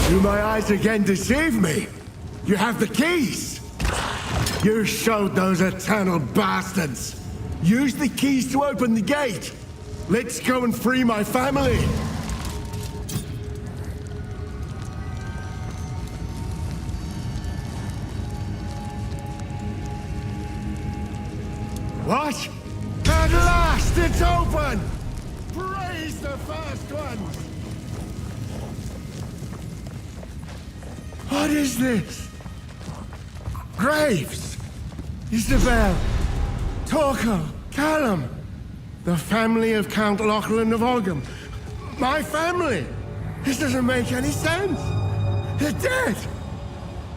Do my eyes again deceive me? You have the keys! You showed those eternal bastards! Use the keys to open the gate! Let's go and free my family! What? At last it's open! Praise the first ones! What is this? Graves! Isabel! Torquil! Callum! The family of Count Lachlan of Ogham! My family! This doesn't make any sense! They're dead!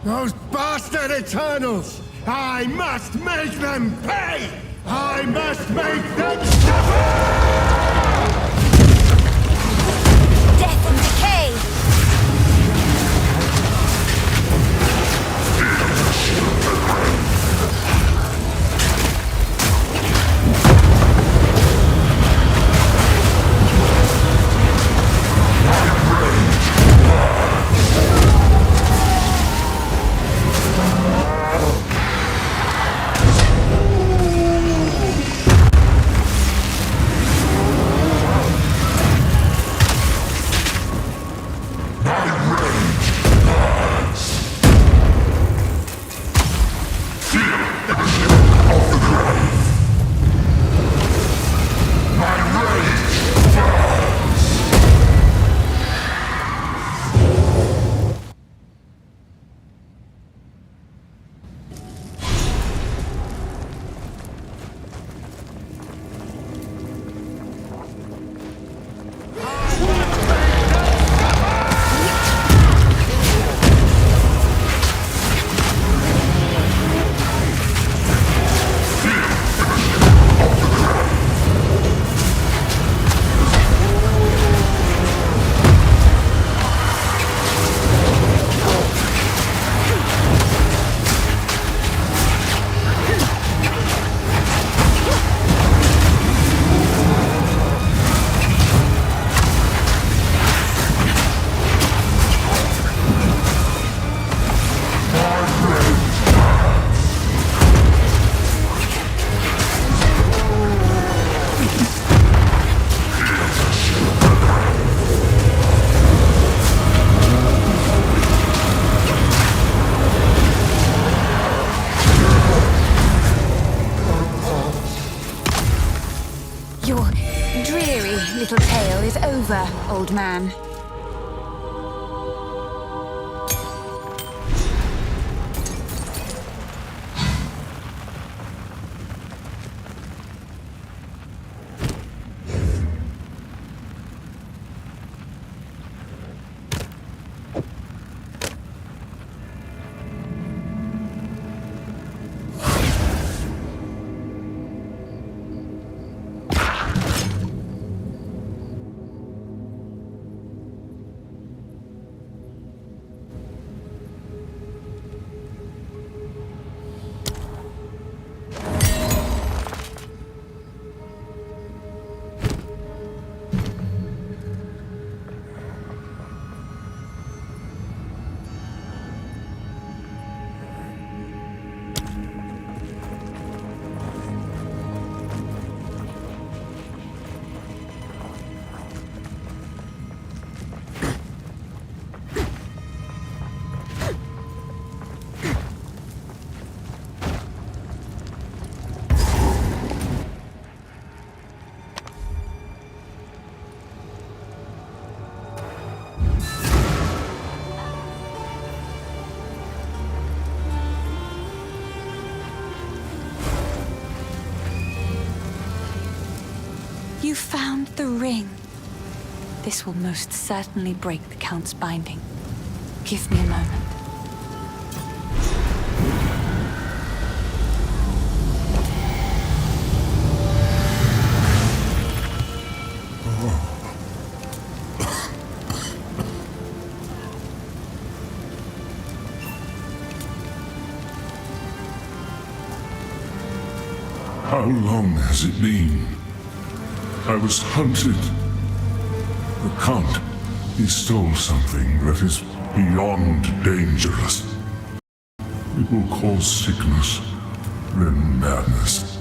Those bastard Eternals! I must make them pay! I must make them suffer! Death and decay! Little tale is over, old man. You found the ring. This will most certainly break the Count's binding. Give me a moment. How long has it been? I was hunted. The Count, he stole something that is beyond dangerous. It will cause sickness, then madness.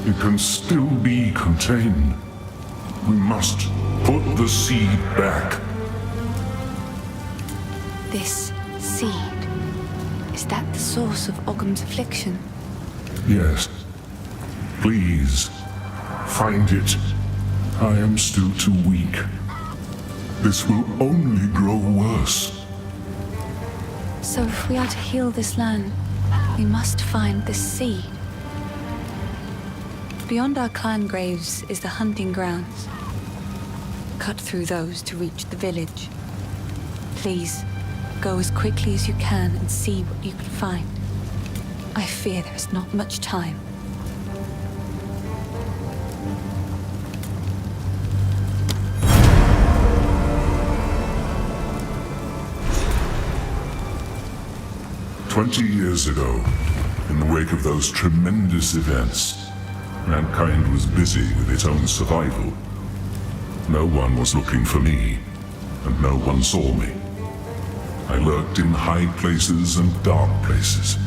It can still be contained. We must put the seed back. This seed, is that the source of Ogham's affliction? Yes. Please, find it. I am still too weak. This will only grow worse. So if we are to heal this land, we must find this seed. Beyond our clan graves is the hunting grounds. Cut through those to reach the village. Please, go as quickly as you can and see what you can find. I fear there is not much time. "20 years ago, in the wake of those tremendous events, mankind was busy with its own survival. No one was looking for me, and no one saw me. I lurked in high places and dark places,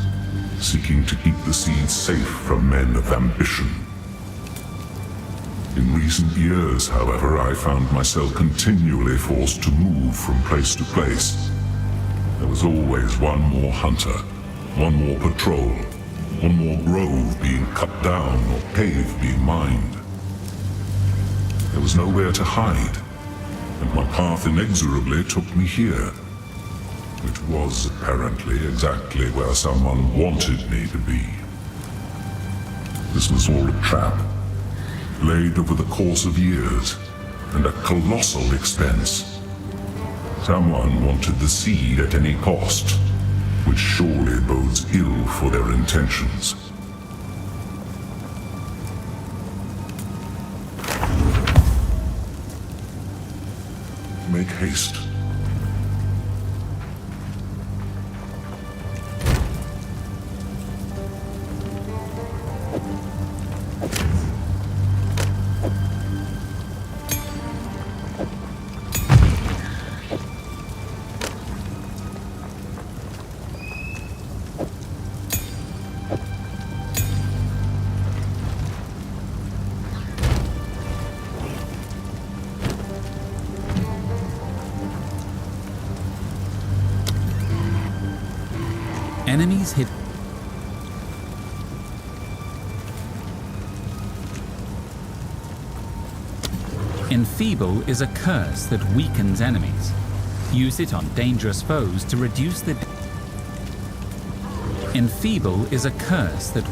seeking to keep the seeds safe from men of ambition. In recent years, however, I found myself continually forced to move from place to place. There was always one more hunter, one more patrol, one more grove being cut down or cave being mined. There was nowhere to hide, and my path inexorably took me here, which was apparently exactly where someone wanted me to be. This was all a trap, laid over the course of years and at colossal expense. Someone wanted the seed at any cost, which surely bodes ill for their intentions. Make haste. Enemies hit. Enfeeble is a curse that weakens enemies. Use it on dangerous foes to reduce the... Enfeeble is a curse that...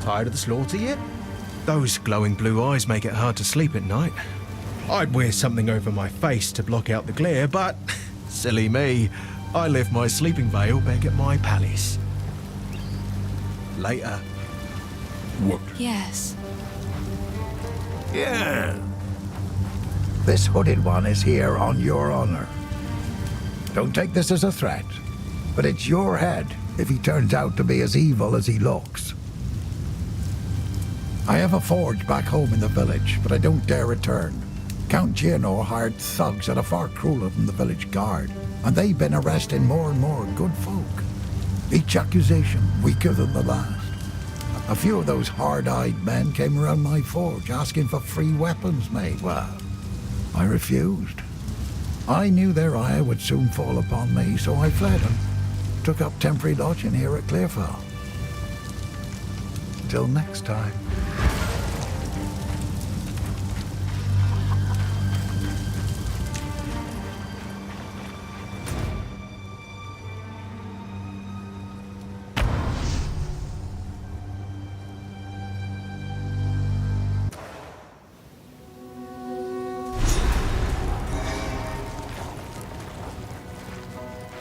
Tired of the slaughter yet? Those glowing blue eyes make it hard to sleep at night. I'd wear something over my face to block out the glare, but silly me, I left my sleeping veil back at my palace. Later. What? Yes. Yeah. This hooded one is here on your honor. Don't take this as a threat, but it's your head if he turns out to be as evil as he looks. I have a forge back home in the village, but I don't dare return. Count Gianor hired thugs that are far crueler than the village guard, and they've been arresting more and more good folk. Each accusation weaker than the last. A few of those hard-eyed men came around my forge asking for free weapons made. Well, I refused. I knew their ire would soon fall upon me, so I fled and took up temporary lodging here at Clearfell. Till next time.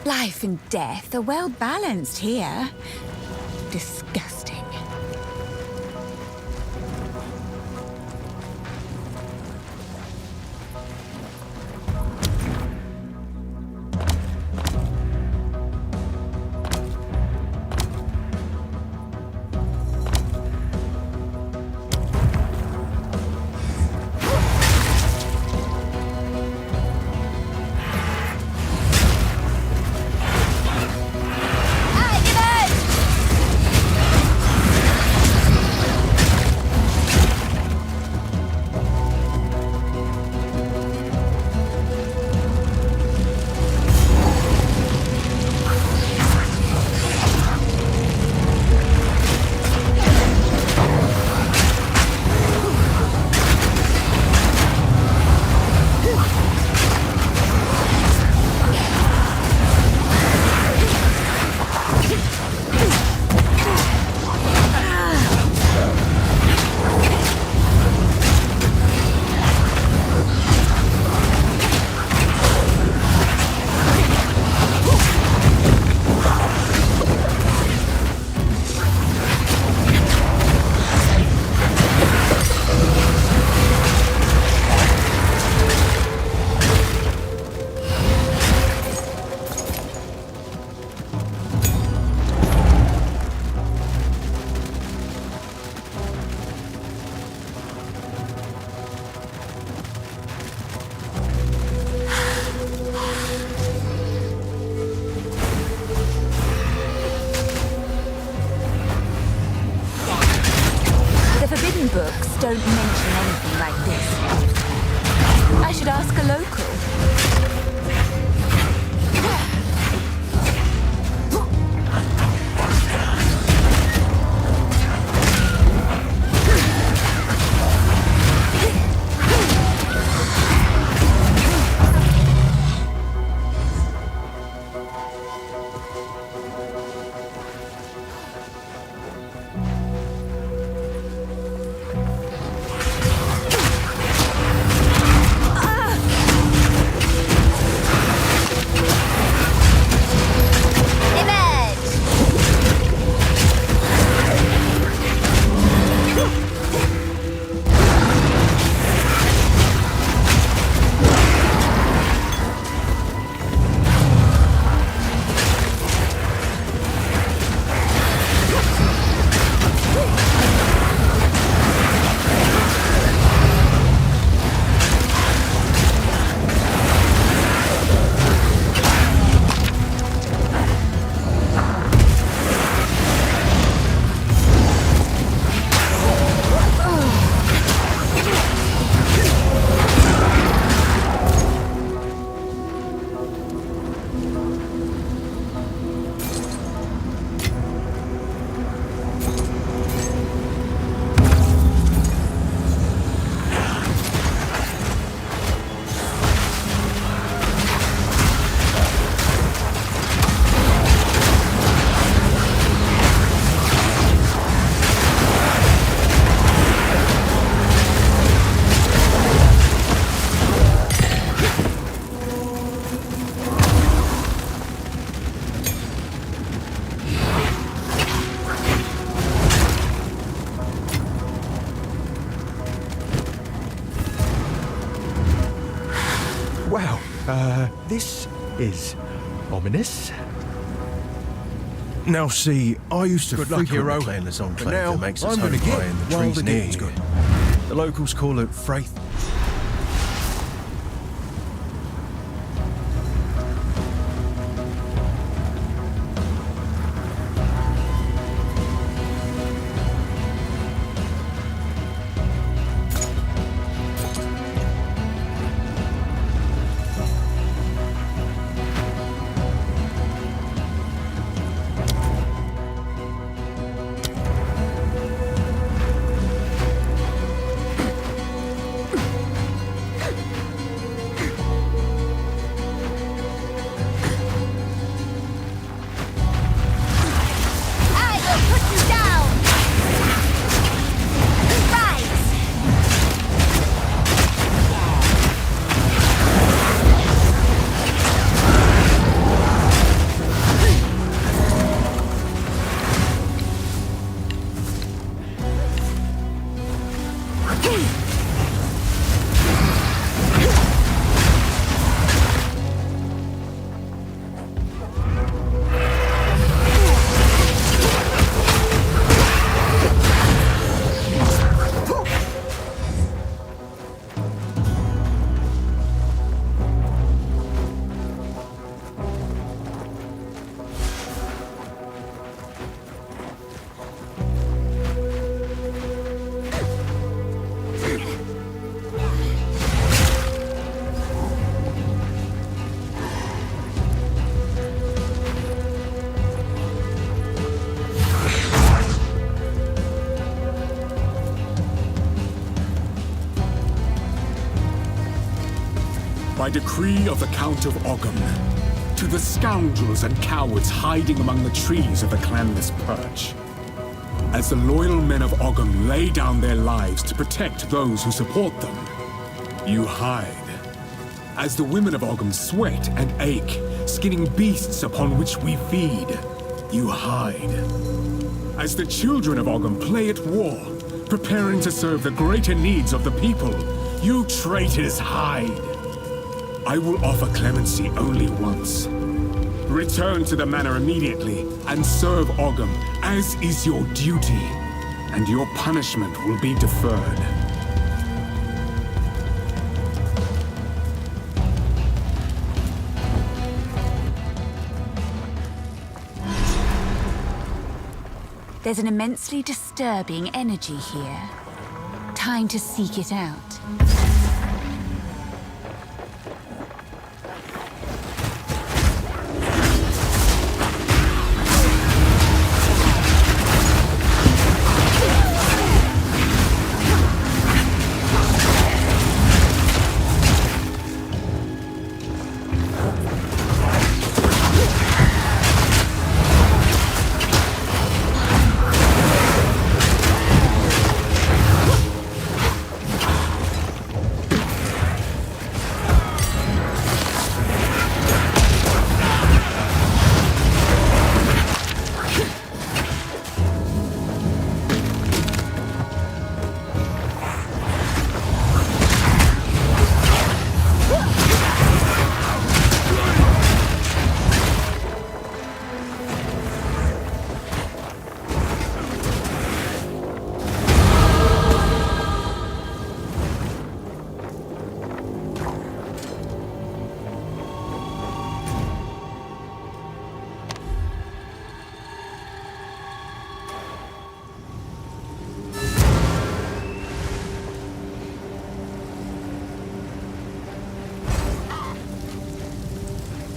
Life and death are well balanced here. Disgusting. Books don't mention anything like this. I should ask a local. Well, this is ominous. Now see, I used to Good luck, frequent hero. the clanless But enclave now that makes its I'm home gonna get high in the while trees the near getting's you. good. The locals call it Fraith. I will put you down! Rise! By decree of the Count of Ogham, to the scoundrels and cowards hiding among the trees of the clanless Perch. As the loyal men of Ogham lay down their lives to protect those who support them, you hide. As the women of Ogham sweat and ache, skinning beasts upon which we feed, you hide. As the children of Ogham play at war, preparing to serve the greater needs of the people, you traitors hide. I will offer clemency only once. Return to the manor immediately and serve Ogham as is your duty, and your punishment will be deferred. There's an immensely disturbing energy here. Time to seek it out.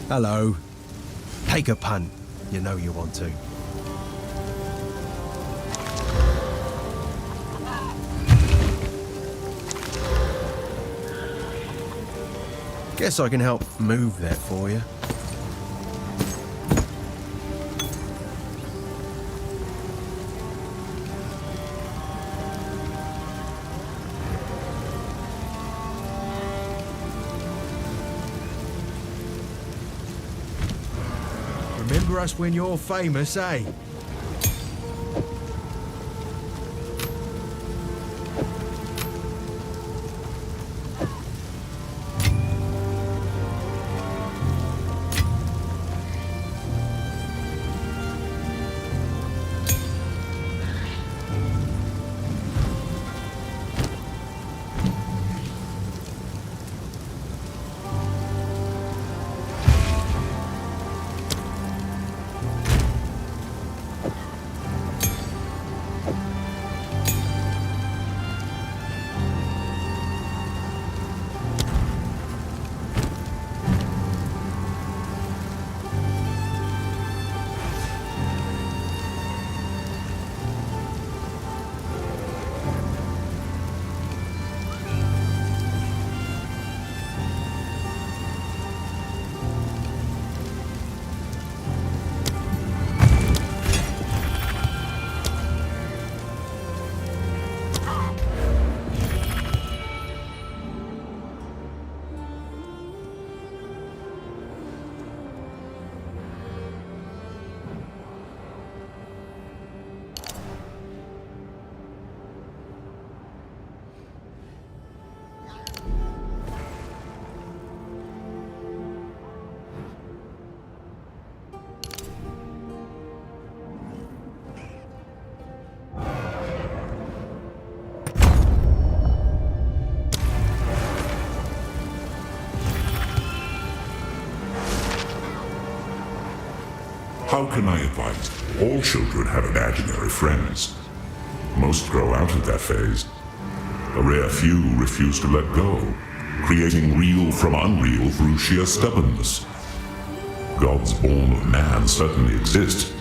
Hello. Take a punt. You know you want to. Guess I can help move that for you. Remember us when you're famous, eh? how can I advise? All children have imaginary friends. Most grow out of that phase. A rare few refuse to let go, creating real from unreal through sheer stubbornness. Gods born of man certainly exist,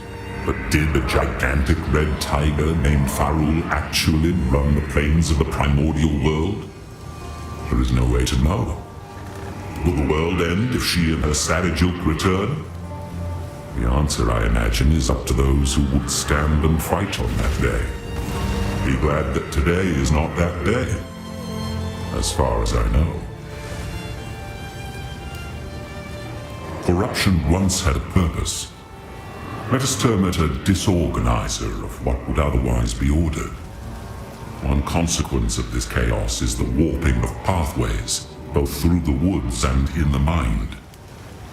but did a gigantic red tiger named Farul actually run the plains of the primordial world? There is no way to know. Will the world end if she and her savage ilk return? The answer, I imagine, is up to those who would stand and fight on that day. Be glad that today is not that day, as far as I know. Corruption once had a purpose. Let us term it a disorganizer of what would otherwise be ordered. One consequence of this chaos is the warping of pathways, both through the woods and in the mind.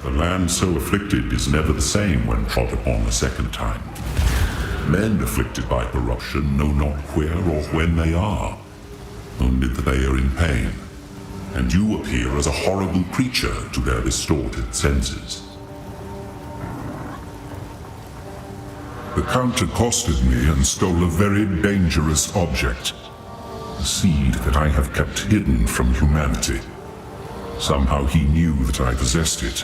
The land so afflicted is never the same when trod upon a second time. Men afflicted by corruption know not where or when they are, only that they are in pain, and you appear as a horrible creature to their distorted senses. The Count accosted me and stole a very dangerous object, a seed that I have kept hidden from humanity. Somehow he knew that I possessed it.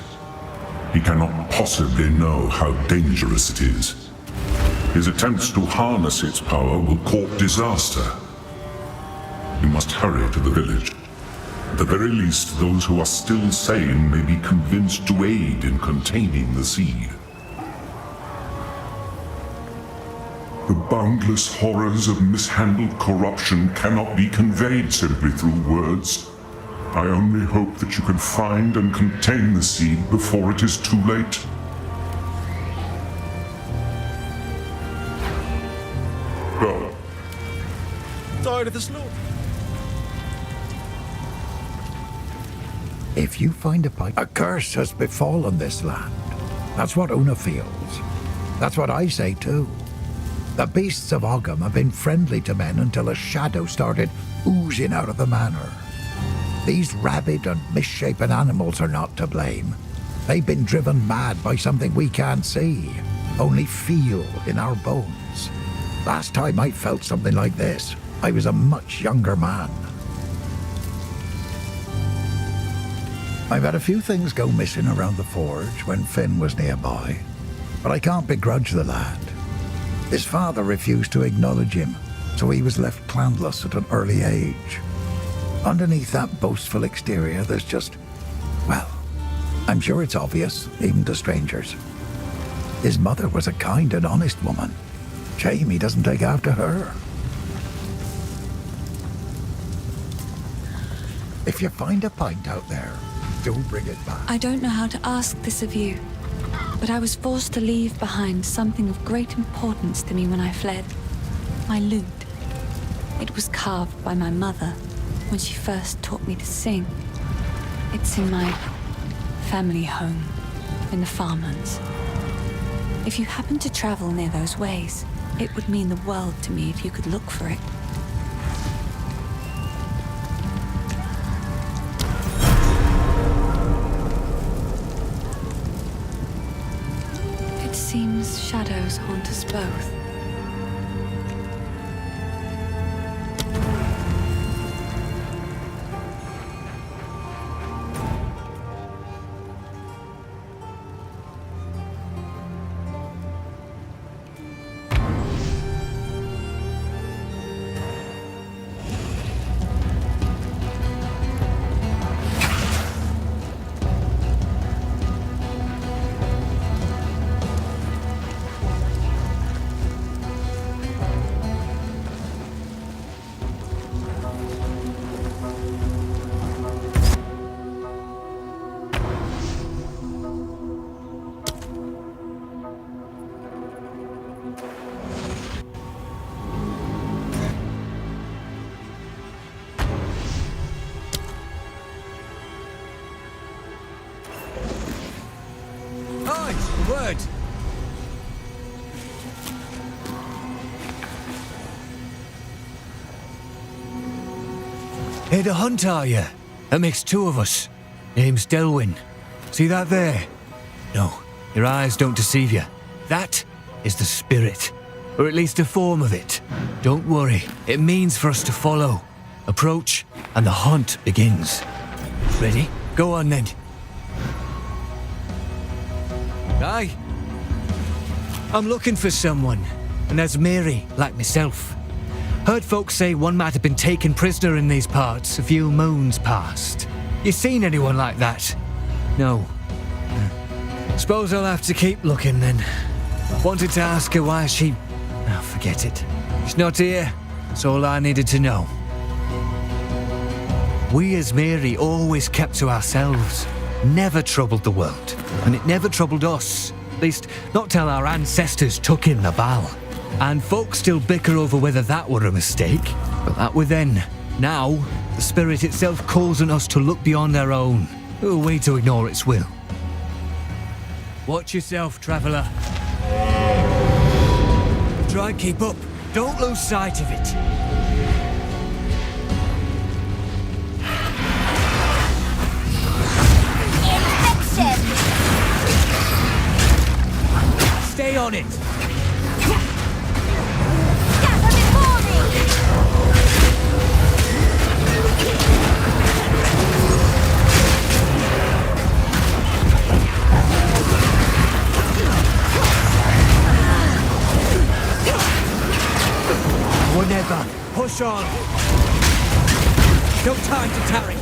He cannot possibly know how dangerous it is. His attempts to harness its power will court disaster. We must hurry to the village. At the very least, those who are still sane may be convinced to aid in containing the seed. The boundless horrors of mishandled corruption cannot be conveyed simply through words. I only hope that you can find and contain the seed before it is too late. Go. Tired of the slaughter. If you find a pipe, a curse has befallen this land. That's what Una feels. That's what I say too. The beasts of Ogham have been friendly to men until a shadow started oozing out of the manor. These rabid and misshapen animals are not to blame. They've been driven mad by something we can't see, only feel in our bones. Last time I felt something like this, I was a much younger man. I've had a few things go missing around the forge when Finn was nearby, but I can't begrudge the lad. His father refused to acknowledge him, so he was left clanless at an early age. Underneath that boastful exterior, there's just, well, I'm sure it's obvious, even to strangers. His mother was a kind and honest woman. Shame he doesn't take after her. If you find a pint out there, do bring it back. I don't know how to ask this of you, but I was forced to leave behind something of great importance to me when I fled. My lute. It was carved by my mother when she first taught me to sing. It's in my family home, in the farmlands. If you happen to travel near those ways, it would mean the world to me if you could look for it. It seems shadows haunt us both. Word. Here to hunt, are you? That makes two of us. Name's Delwyn. See that there? No, your eyes don't deceive you. That is the spirit, or at least a form of it. Don't worry, it means for us to follow. Approach, and the hunt begins. Ready? Go on then. Aye. I'm looking for someone, and there's Mary, like myself. Heard folks say one might have been taken prisoner in these parts a few moons past. You seen anyone like that? No. Suppose I'll have to keep looking then. Wanted to ask her why she... Oh, forget it. She's not here. That's all I needed to know. We as Mary always kept to ourselves. Never troubled the world. And it never troubled us. At least, not till our ancestors took in the Baal. And folks still bicker over whether that were a mistake. But that were then. Now, the spirit itself calls on us to look beyond our own. Who are we to ignore its will? Watch yourself, traveller. Try and keep up. Don't lose sight of it. Infection! Stay on it. Gather before me! Whatever. Push on. No time to tarry.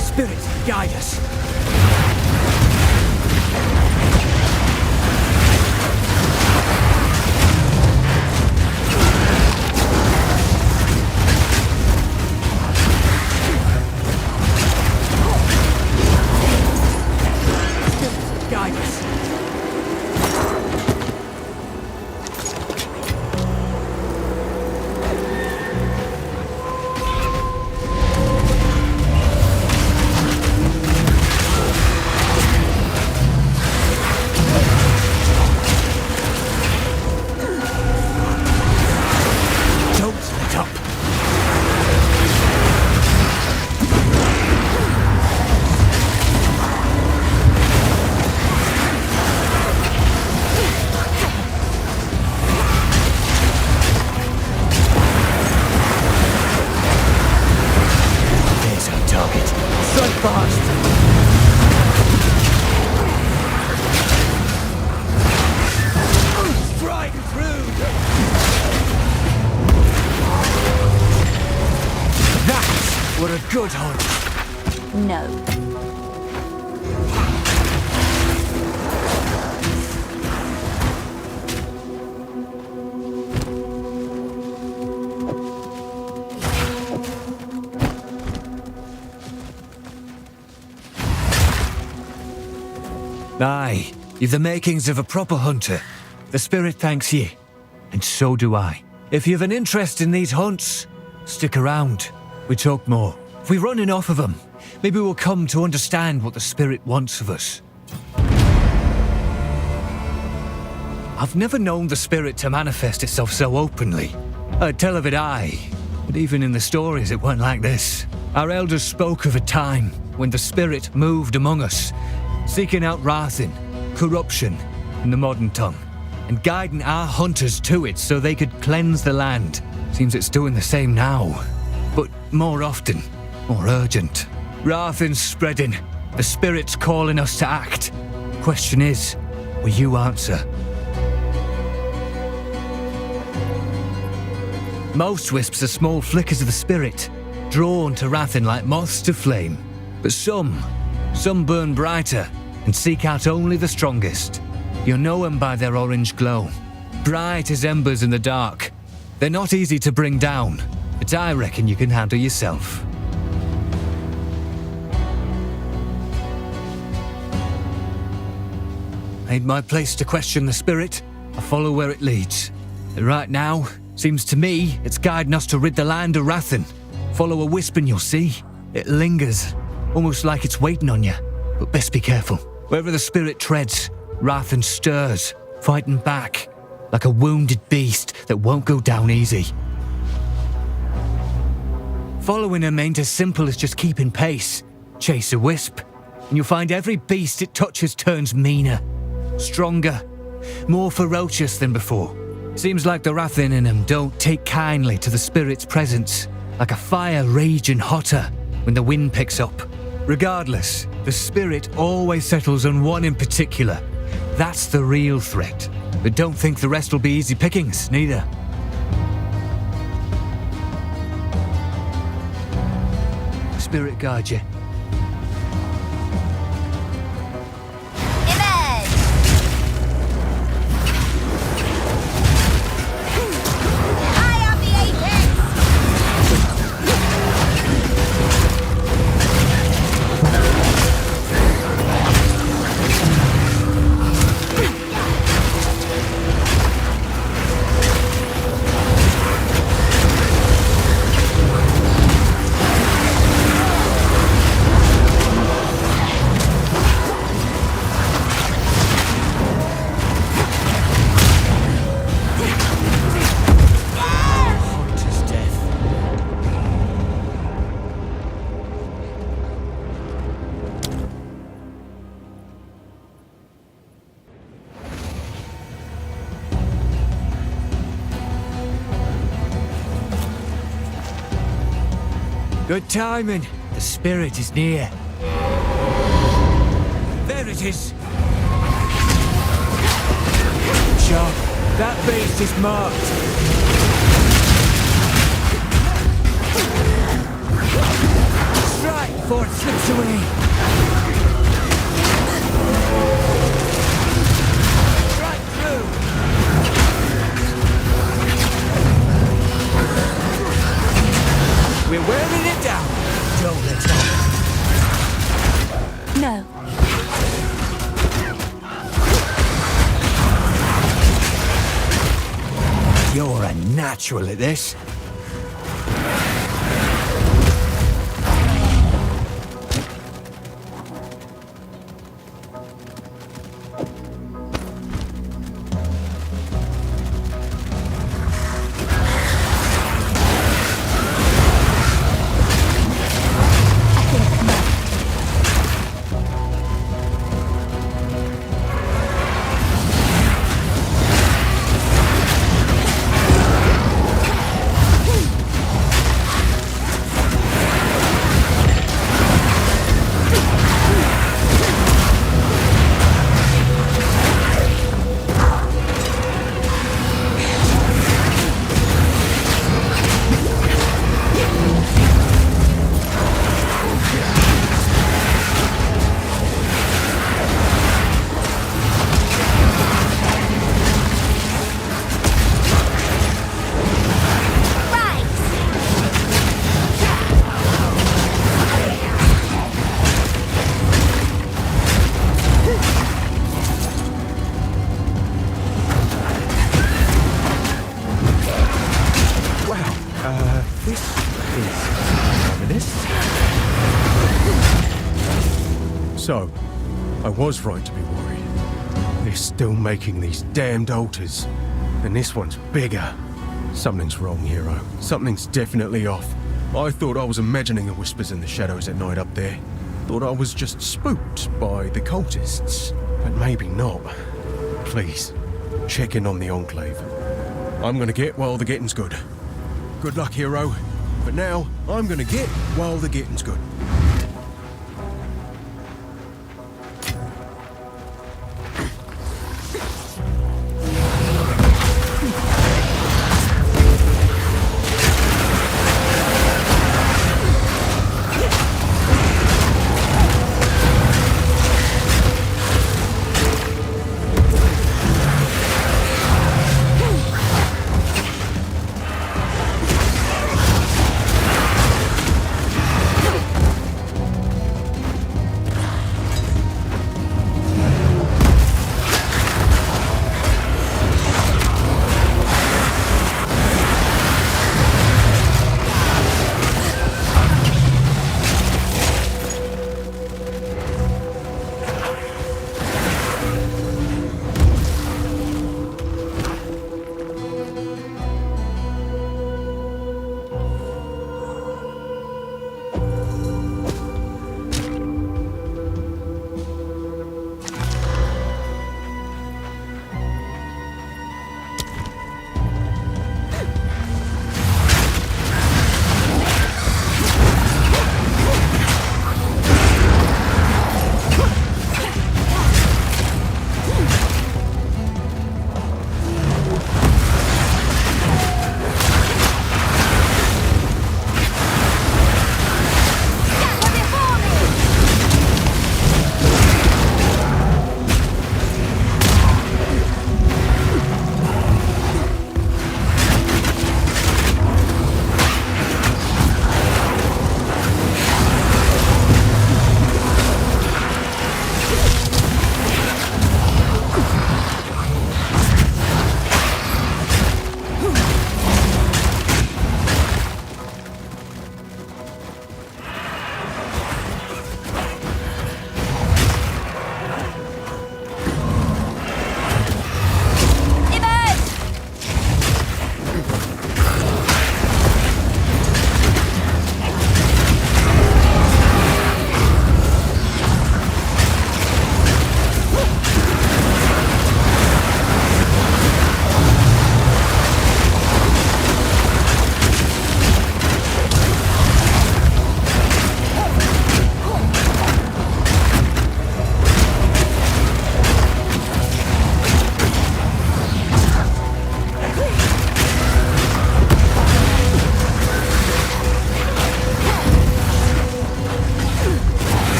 Spirit, guide us. Guide us. Don't let up. There's our target. Strike fast. Strike through. That's what a good hunt. No. Aye, you've the makings of a proper hunter. The spirit thanks ye, and so do I. If you've an interest in these hunts, stick around. We talk more. If we run enough of them, maybe we'll come to understand what the spirit wants of us. I've never known the spirit to manifest itself so openly. I'd tell of it aye, but even in the stories it weren't like this. Our elders spoke of a time when the spirit moved among us, seeking out Rathin, corruption in the modern tongue, and guiding our hunters to it so they could cleanse the land. Seems it's doing the same now, but more often, more urgent. Rathin's spreading, the spirit's calling us to act. Question is, will you answer? Most wisps are small flickers of the spirit, drawn to Rathin like moths to flame. But some burn brighter and seek out only the strongest. You'll know them by their orange glow, bright as embers in the dark. They're not easy to bring down, but I reckon you can handle yourself. Ain't my place to question the spirit. I follow where it leads. And right now, seems to me it's guiding us to rid the land of Rathin. Follow a wisp and you'll see. It lingers, almost like it's waiting on you. But best be careful. Wherever the spirit treads, Rathin stirs, fighting back. like a wounded beast that won't go down easy. Following him ain't as simple as just keeping pace. Chase a wisp, and you'll find every beast it touches turns meaner, stronger, more ferocious than before. Seems like the Rathin in him don't take kindly to the spirit's presence, like a fire raging hotter when the wind picks up. Regardless, the spirit always settles on one in particular. That's the real threat. But don't think the rest will be easy pickings, neither. Spirit guide you. Good timing. The spirit is near. There it is. Sharp. That beast is marked. Strike before it slips away. Strike through. We're wearing it down. Don't let up. No. You're a natural at this. So, I was right to be worried. They're still making these damned altars. And this one's bigger. Something's wrong, hero. Something's definitely off. I thought I was imagining the whispers in the shadows at night up there. Thought I was just spooked by the cultists. But maybe not. Please, check in on the Enclave. I'm gonna get while the getting's good. Good luck, hero. But now, I'm gonna get while the getting's good.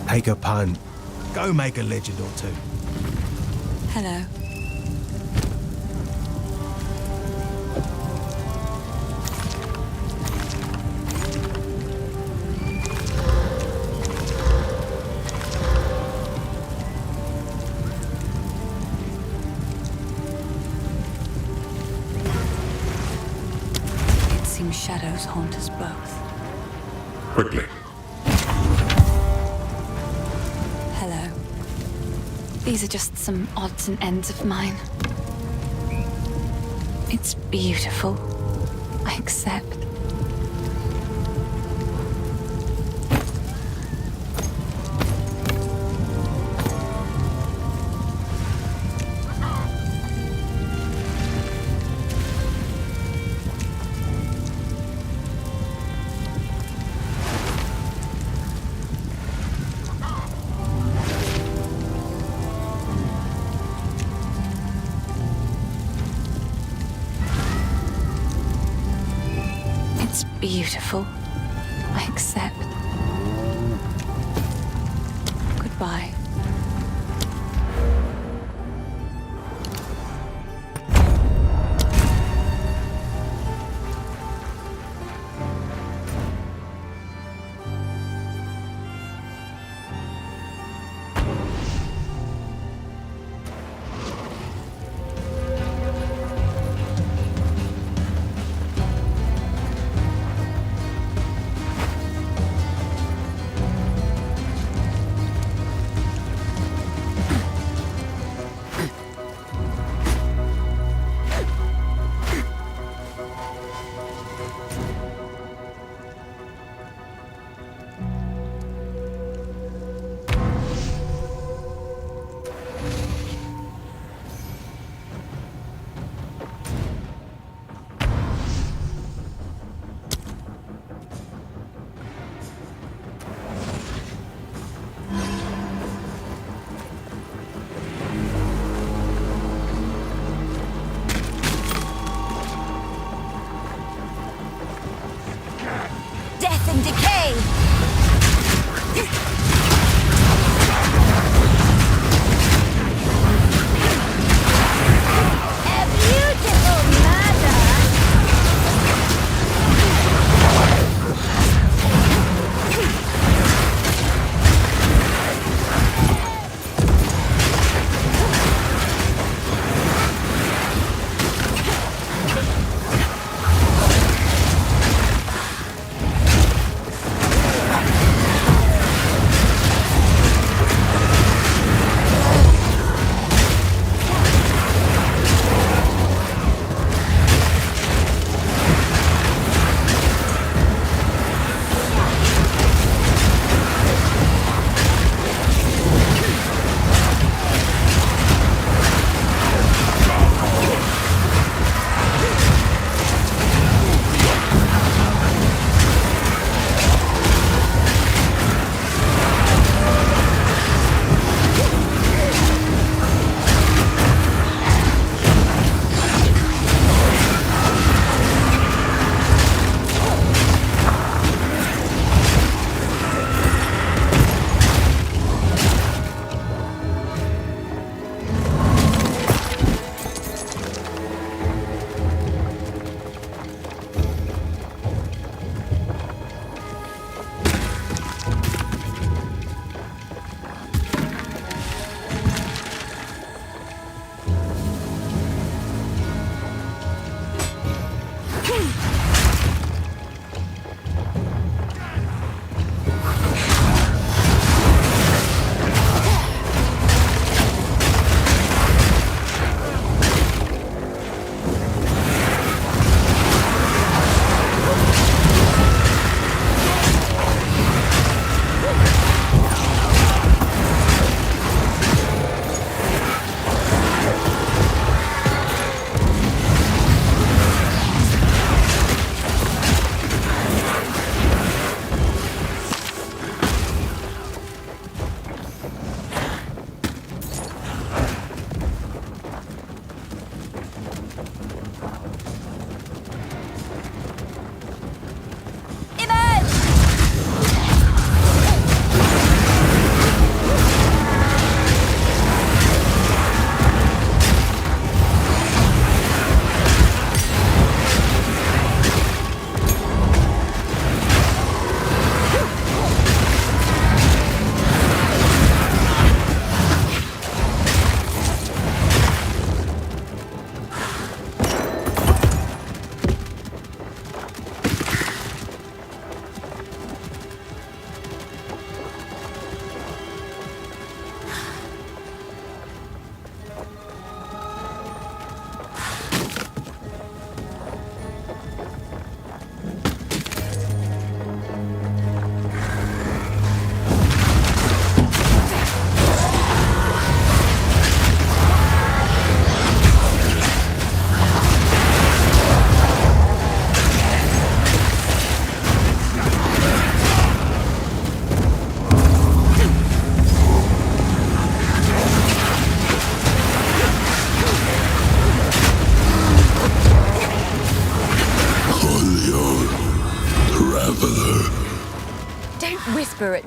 Take a punt. Go make a legend or two. Hello. It seems shadows haunt us both. Quickly. Hello. These are just some odds and ends of mine. It's beautiful. I accept. It's beautiful. I accept. Goodbye.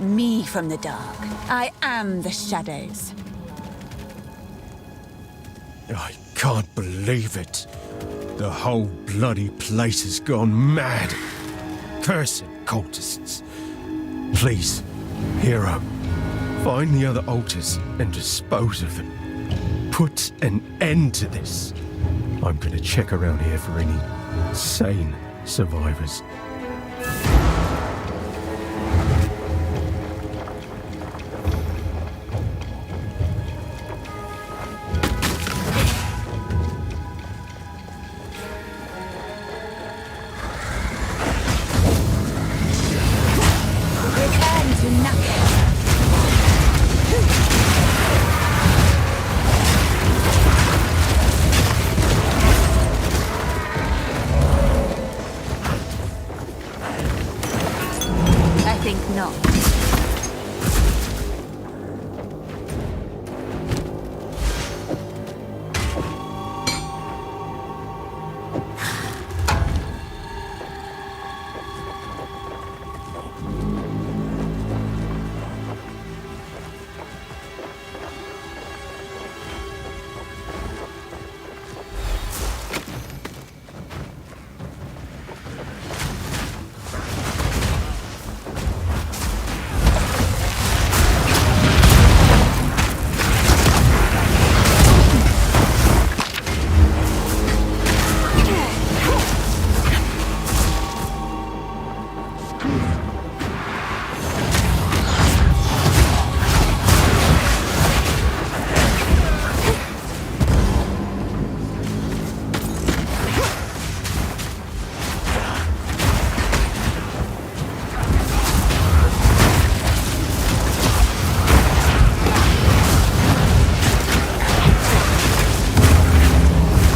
me from the dark. I am the shadows. I can't believe it. The whole bloody place has gone mad. Cursed cultists. Please, hero, find the other altars and dispose of them. Put an end to this. I'm gonna check around here for any sane survivors. Return to nothing. I think not.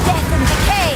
Death and decay.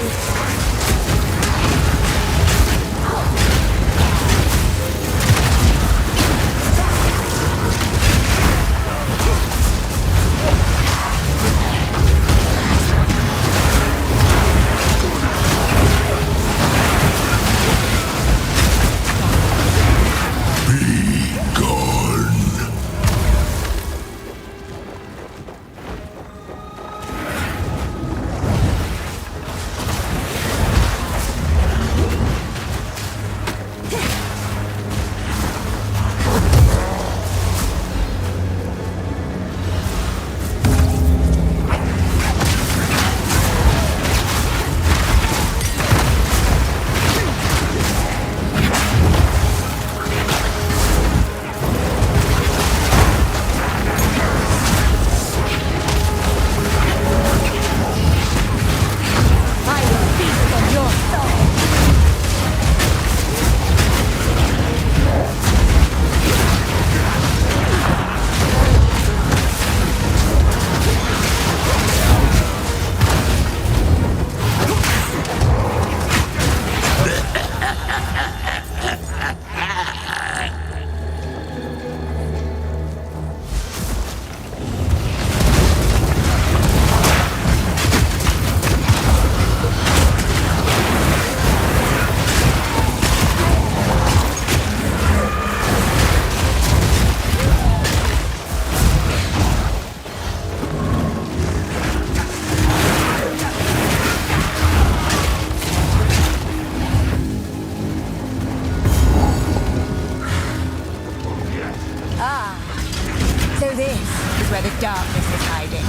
I will feast on your soul. So this is where the darkness is hiding.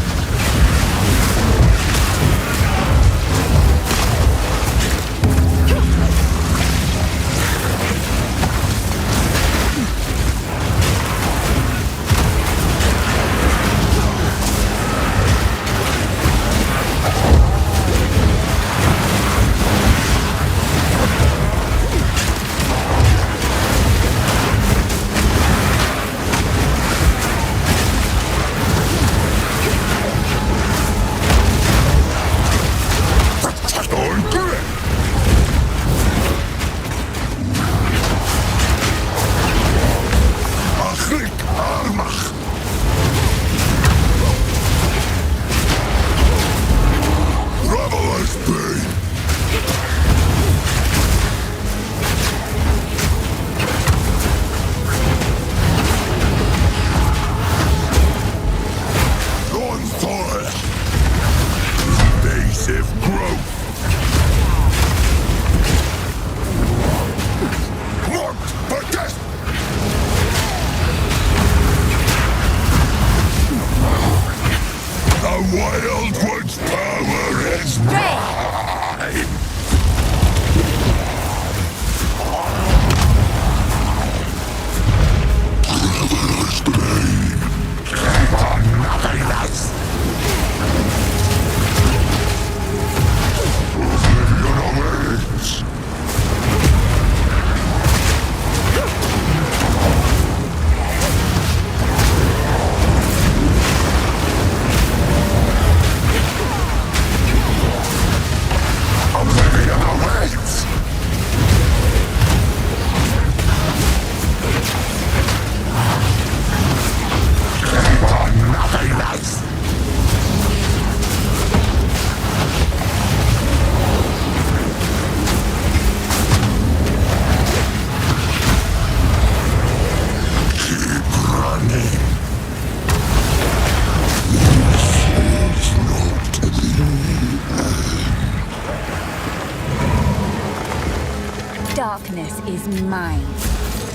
darkness is mine.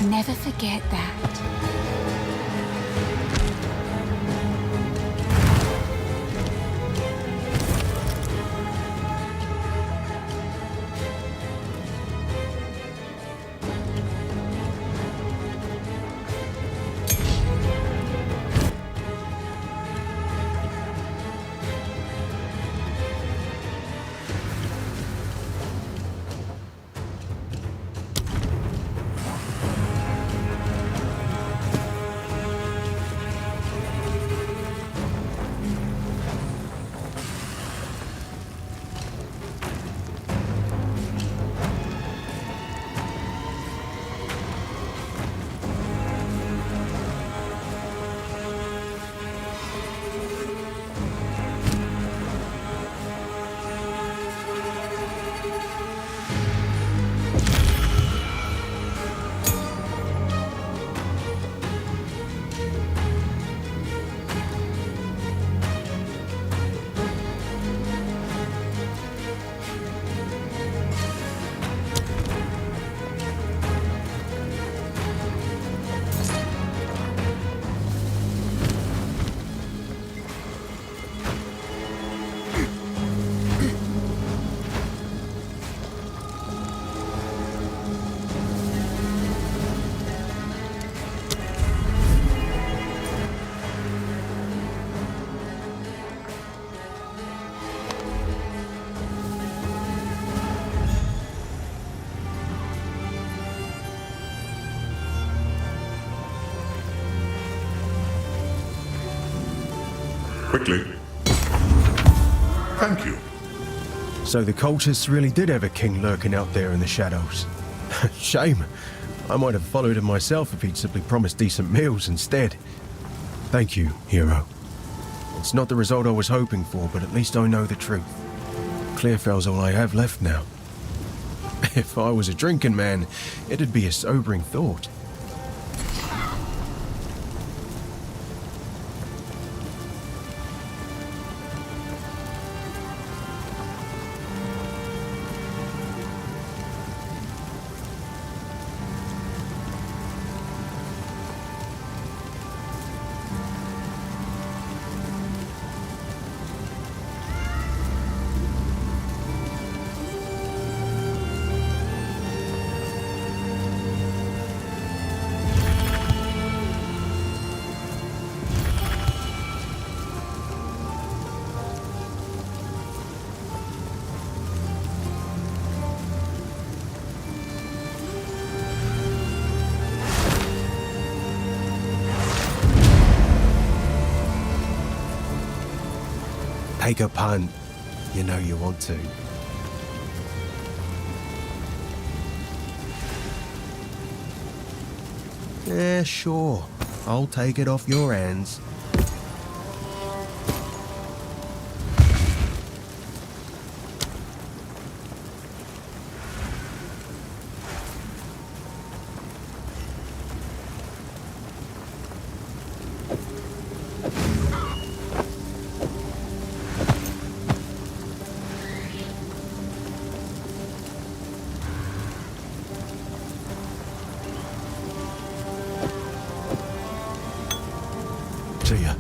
Never forget that. Quickly. Thank you. So the cultists really did have a king lurking out there in the shadows. Shame. I might have followed him myself if he'd simply promised decent meals instead. Thank you, hero. It's not the result I was hoping for, but at least I know the truth. Clearfell's all I have left now. If I was a drinking man, it'd be a sobering thought. Take a punt. You know you want to. Yeah, sure. I'll take it off your hands. To you.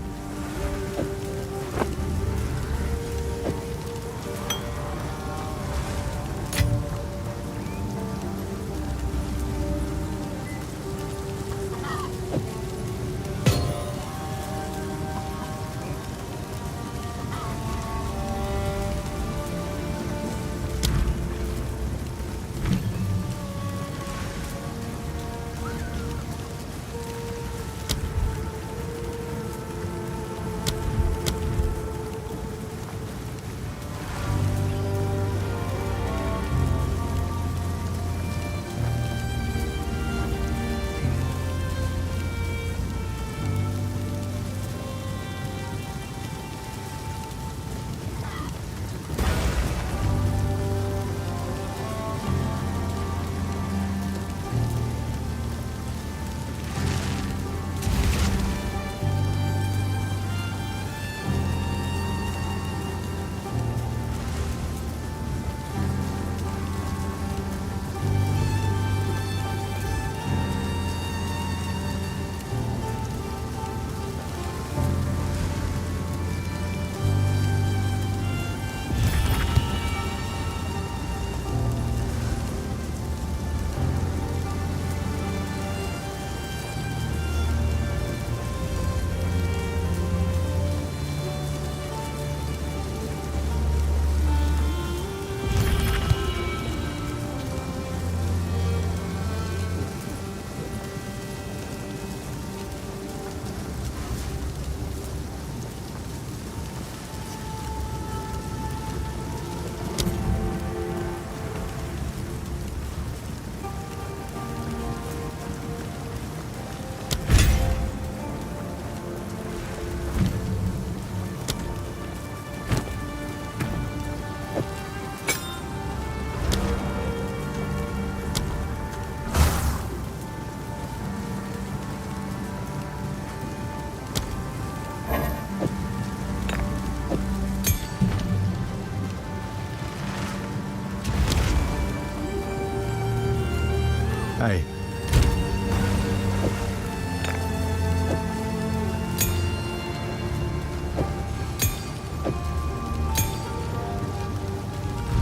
say.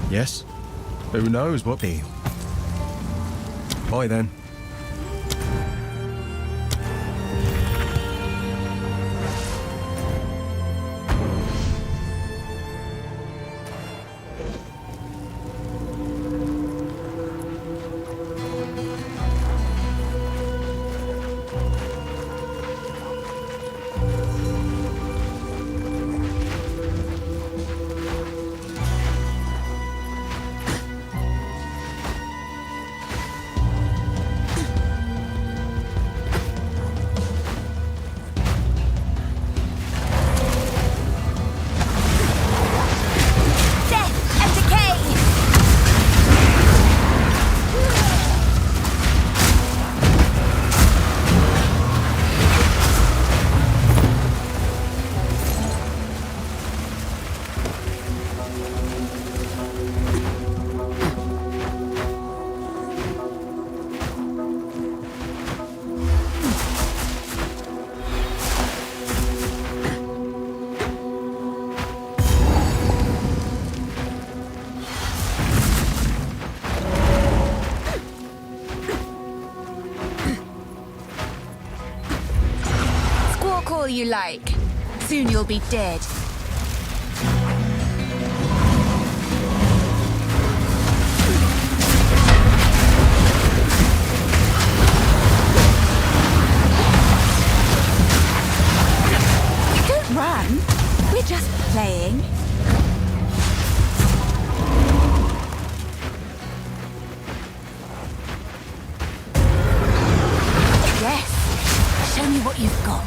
Yes? Who knows what deal? Bye then. All you like. Soon you'll be dead. Don't run. We're just playing. Yes. Show me what you've got.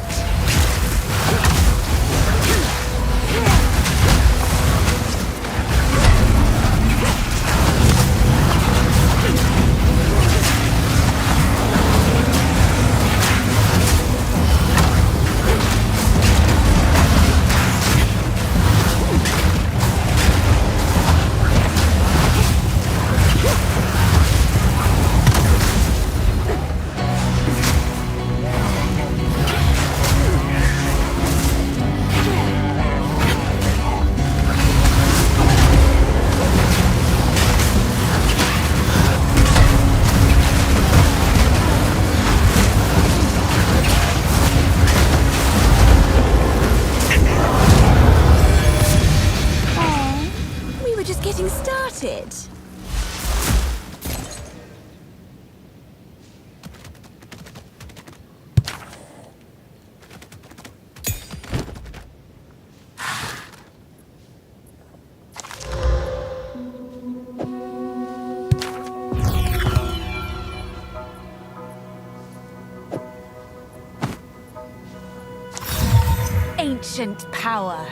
Started. Ancient power.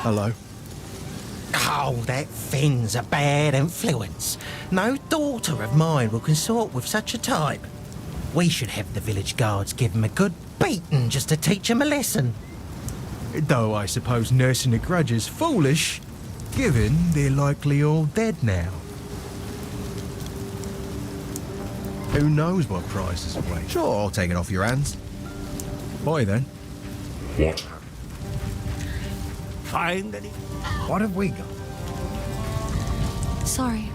Hello. Oh, that Finn's a bad influence. No daughter of mine will consort with such a type. We should have the village guards give him a good beating just to teach him a lesson. Though I suppose nursing a grudge is foolish, given they're likely all dead now. Who knows what prize is away? Sure, I'll take it off your hands. Bye then. What? Find any... What have we got? Sorry.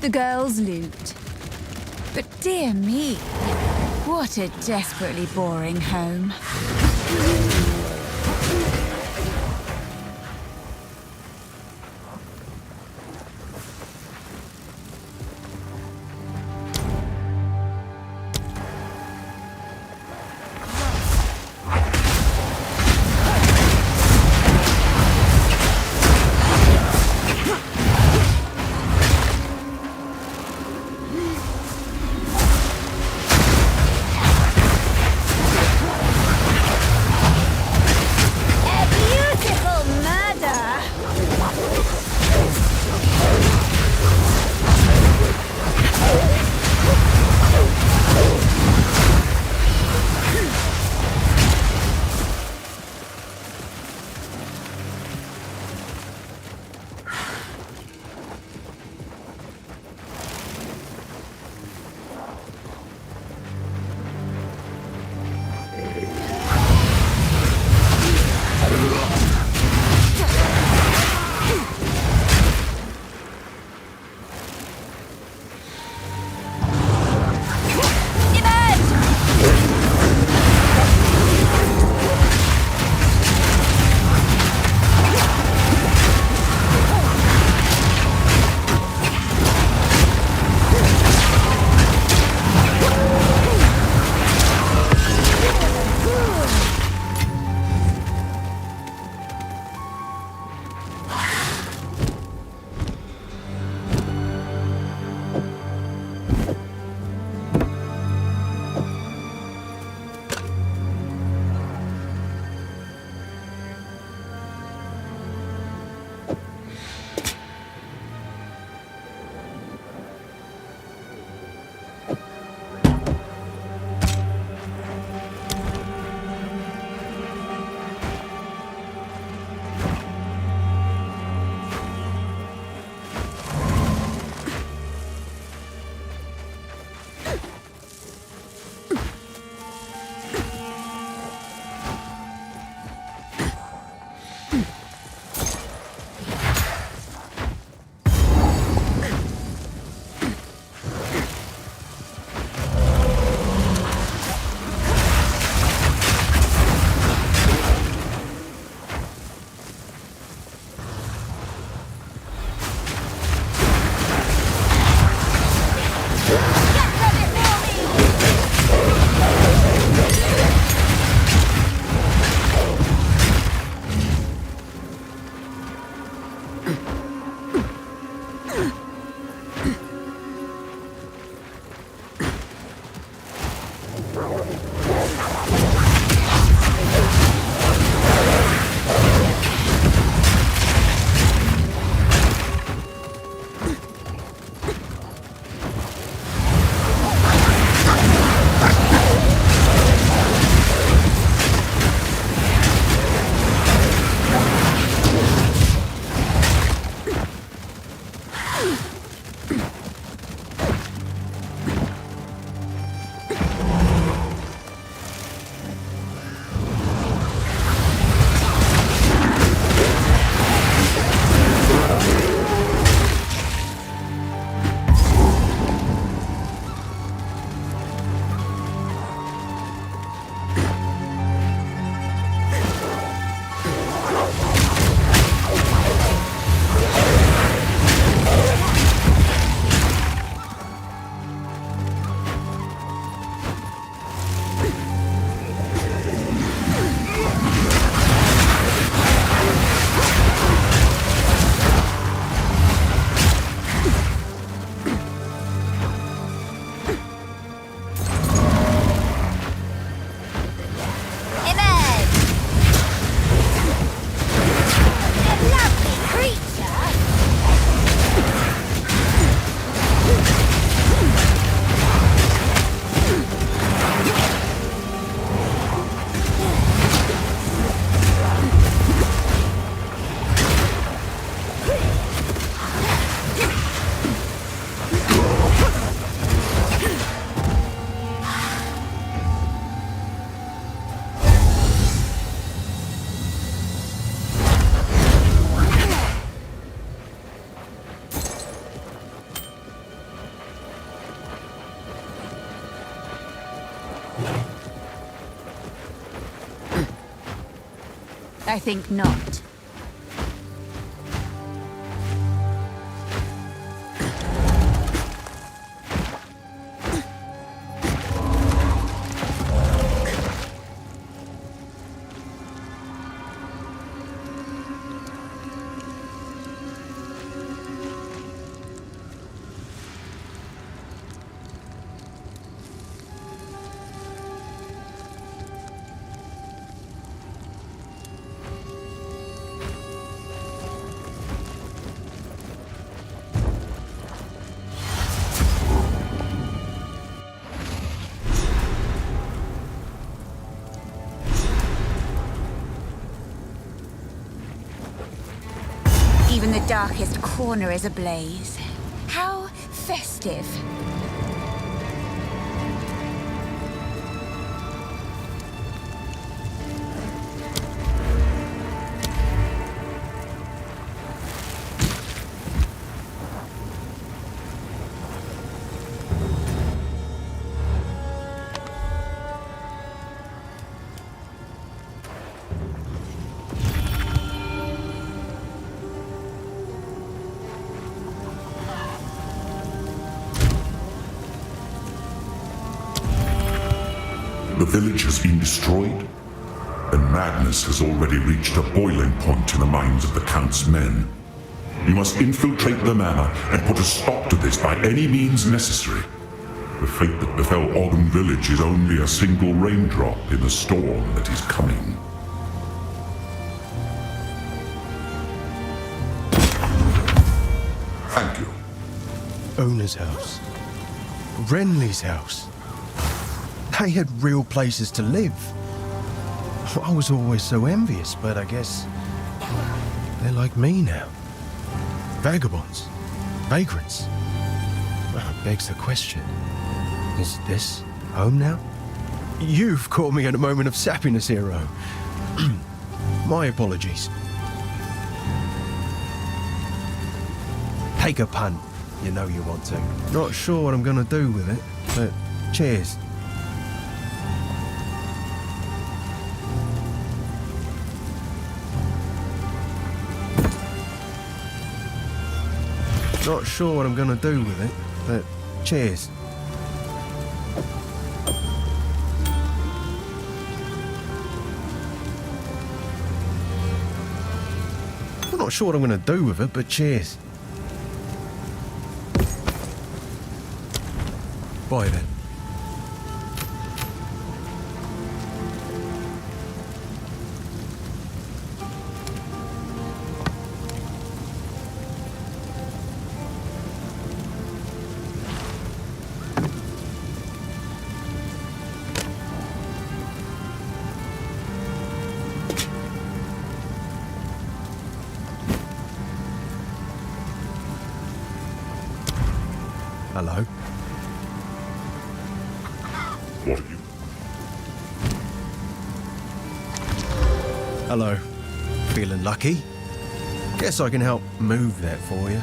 the girls' loot. But dear me, what a desperately boring home. I think not. Even the darkest corner is ablaze. How festive. The village has been destroyed, and madness has already reached a boiling point in the minds of the Count's men. You must infiltrate the manor and put a stop to this by any means necessary. The fate that befell Ogden Village is only a single raindrop in the storm that is coming. Thank you. Owner's house. Renly's house. They had real places to live. I was always so envious, but I guess they're like me now. Vagabonds. Vagrants. Well, it begs the question. Is this home now? You've caught me at a moment of sappiness, hero. My apologies. Take a punt. You know you want to. Not sure what I'm gonna do with it, but cheers. Not sure what I'm gonna do with it, but cheers. I'm not sure what I'm gonna do with it, but cheers. Bye then. Hello? What are you? Hello. Feeling lucky? Guess I can help move that for you.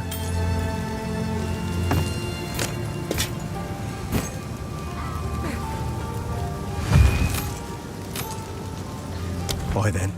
Bye then.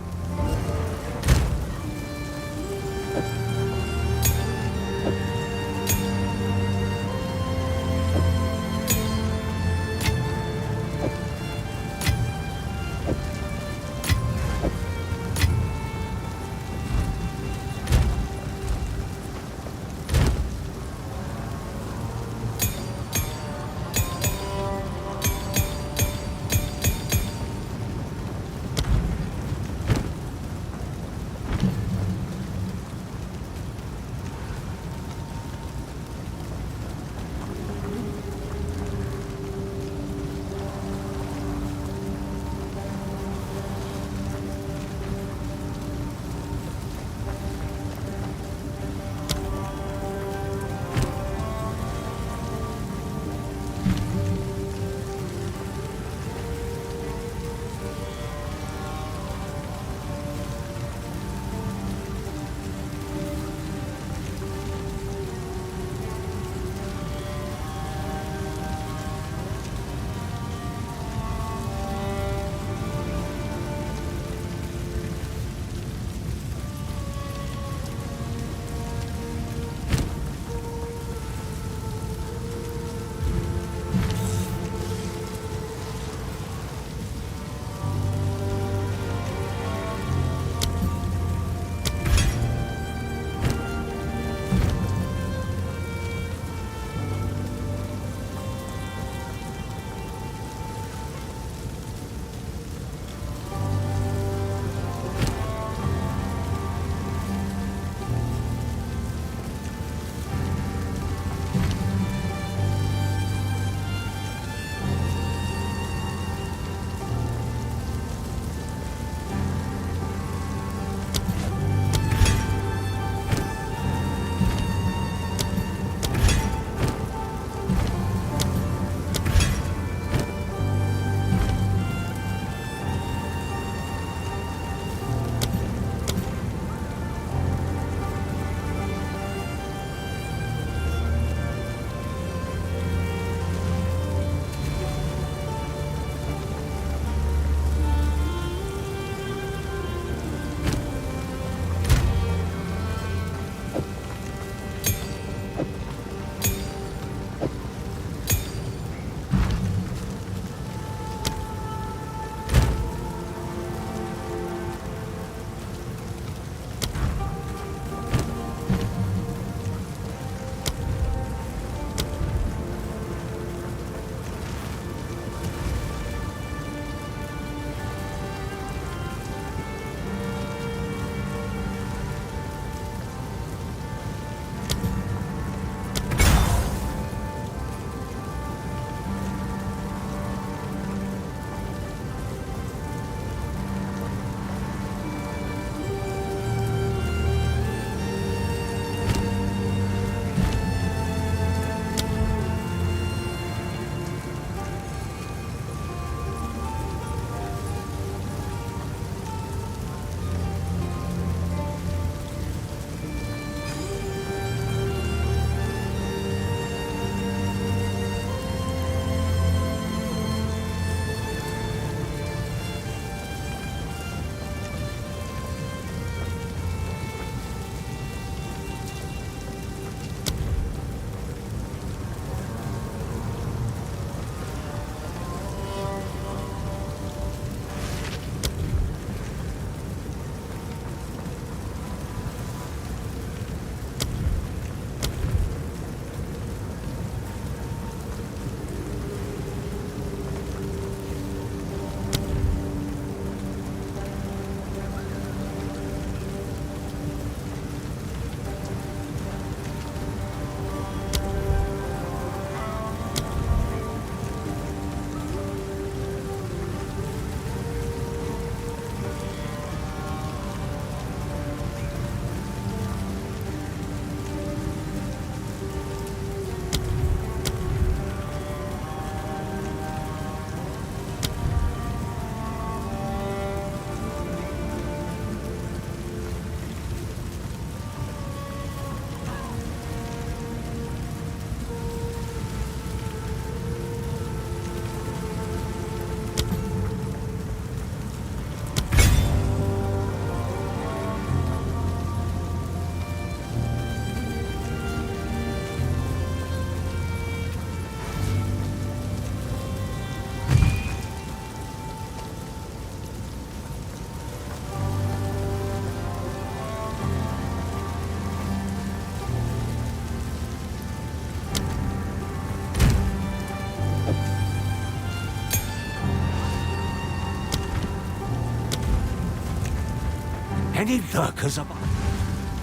Any lurkers about?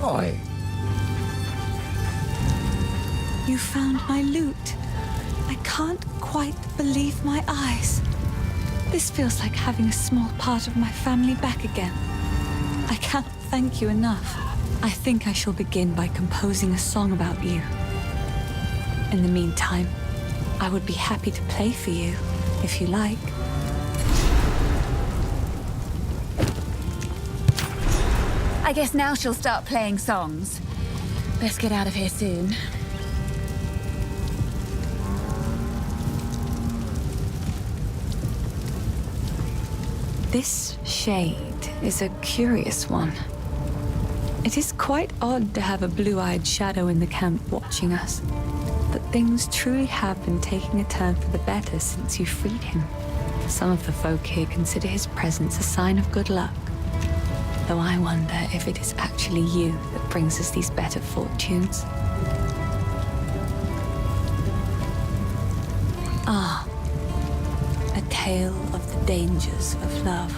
Oi, You found my loot. I can't quite believe my eyes. This feels like having a small part of my family back again. I can't thank you enough. I think I shall begin by composing a song about you. In the meantime, I would be happy to play for you, if you like. I guess now she'll start playing songs. Best get out of here soon. This shade is a curious one. It is quite odd to have a blue-eyed shadow in the camp watching us, but things truly have been taking a turn for the better since you freed him. Some of the folk here consider his presence a sign of good luck, though I wonder if it is actually you that brings us these better fortunes. Ah, a tale of the dangers of love.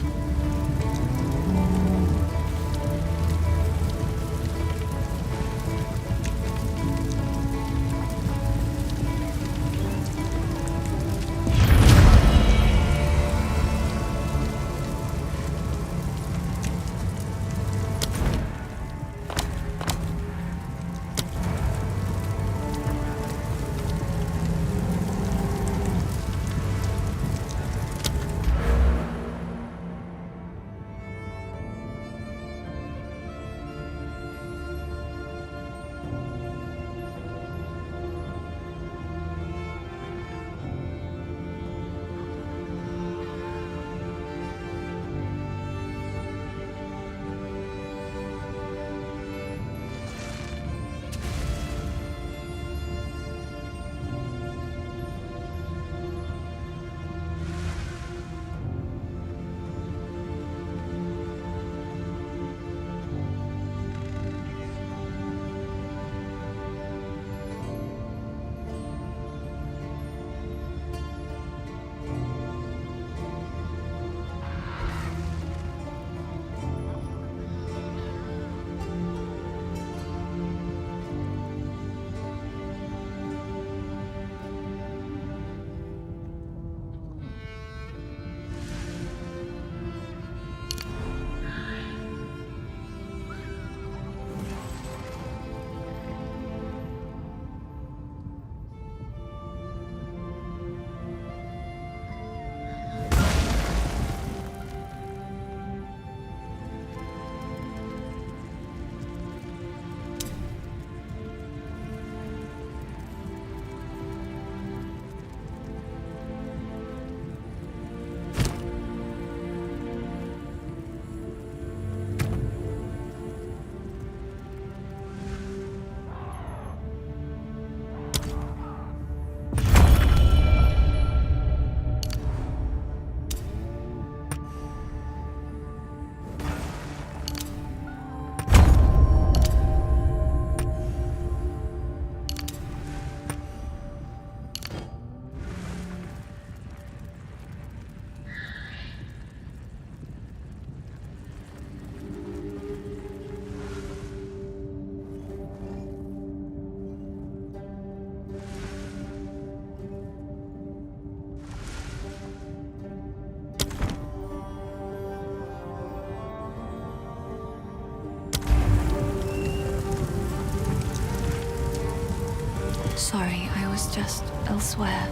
Sorry, I was just elsewhere.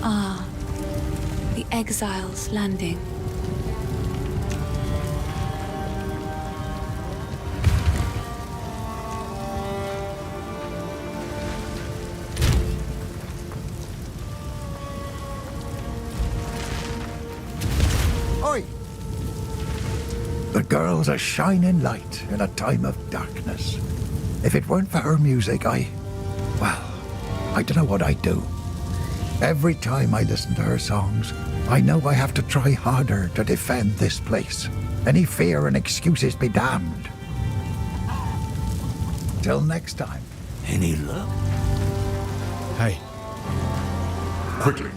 Ah, the Exile's landing. Oi! The girl's a shining light in a time of darkness. If it weren't for her music, I don't know what I'd do. Every time I listen to her songs, I know I have to try harder to defend this place. Any fear and excuses be damned. Till next time. Any luck? Hey, Quickly.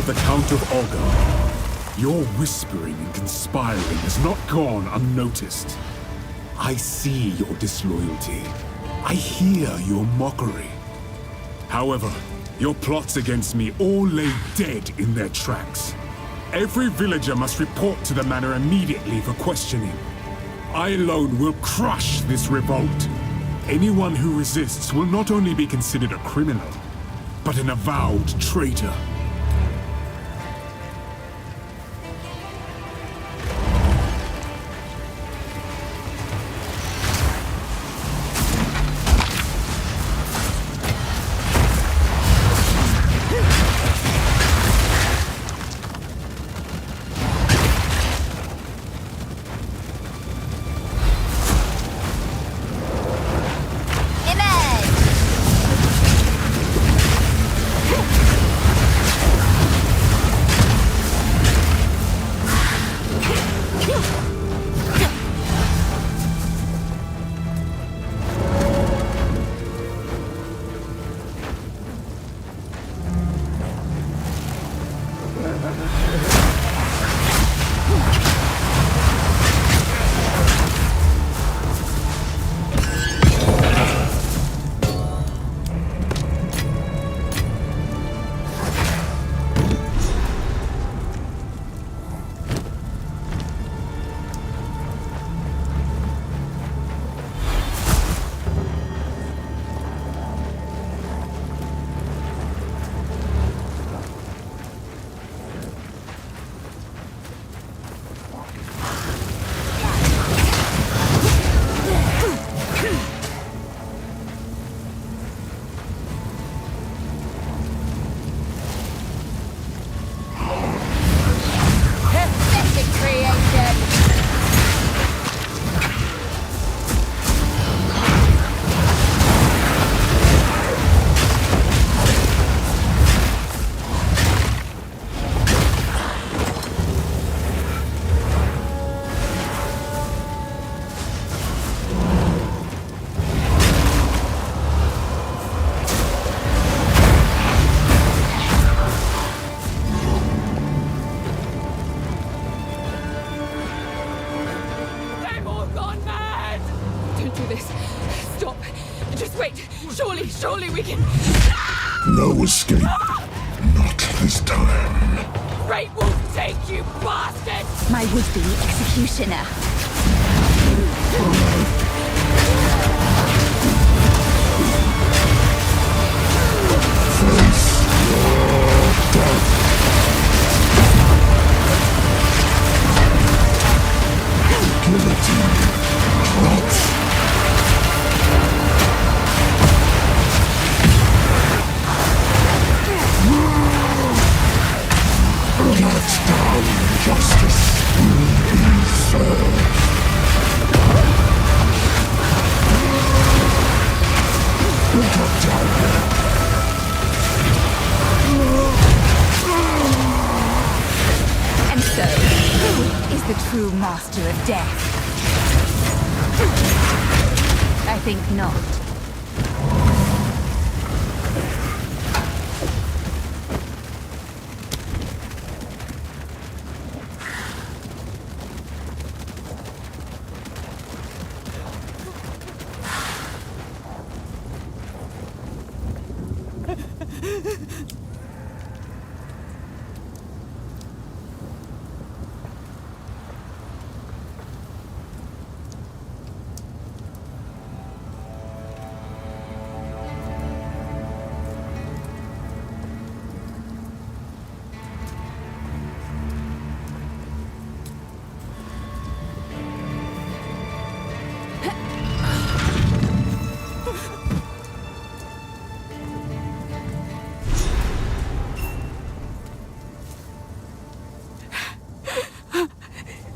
of the Count of Ogum, your whispering and conspiring has not gone unnoticed. I see your disloyalty. I hear your mockery. However, your plots against me all lay dead in their tracks. Every villager must report to the manor immediately for questioning. I alone will crush this revolt. Anyone who resists will not only be considered a criminal, but an avowed traitor. Surely we can... No escape. Not this time. Great Wolf, take you bastard! My would-be executioner. And so, who is the true master of death? I think not.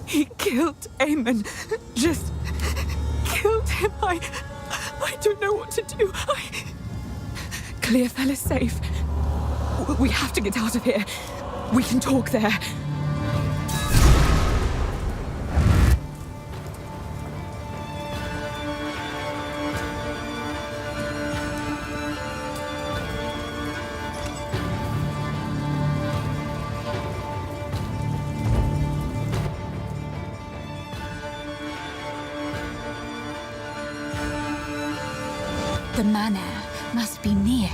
He killed Aemon. Just killed him. I don't know what to do. Clearfell is safe. We have to get out of here. We can talk there. The manor must be near.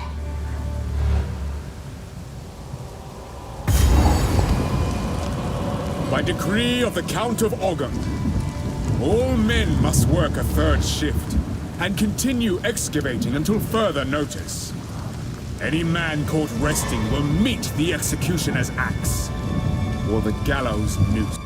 By decree of the Count of Ogham, all men must work a third shift and continue excavating until further notice. Any man caught resting will meet the executioner's axe or the gallows noose.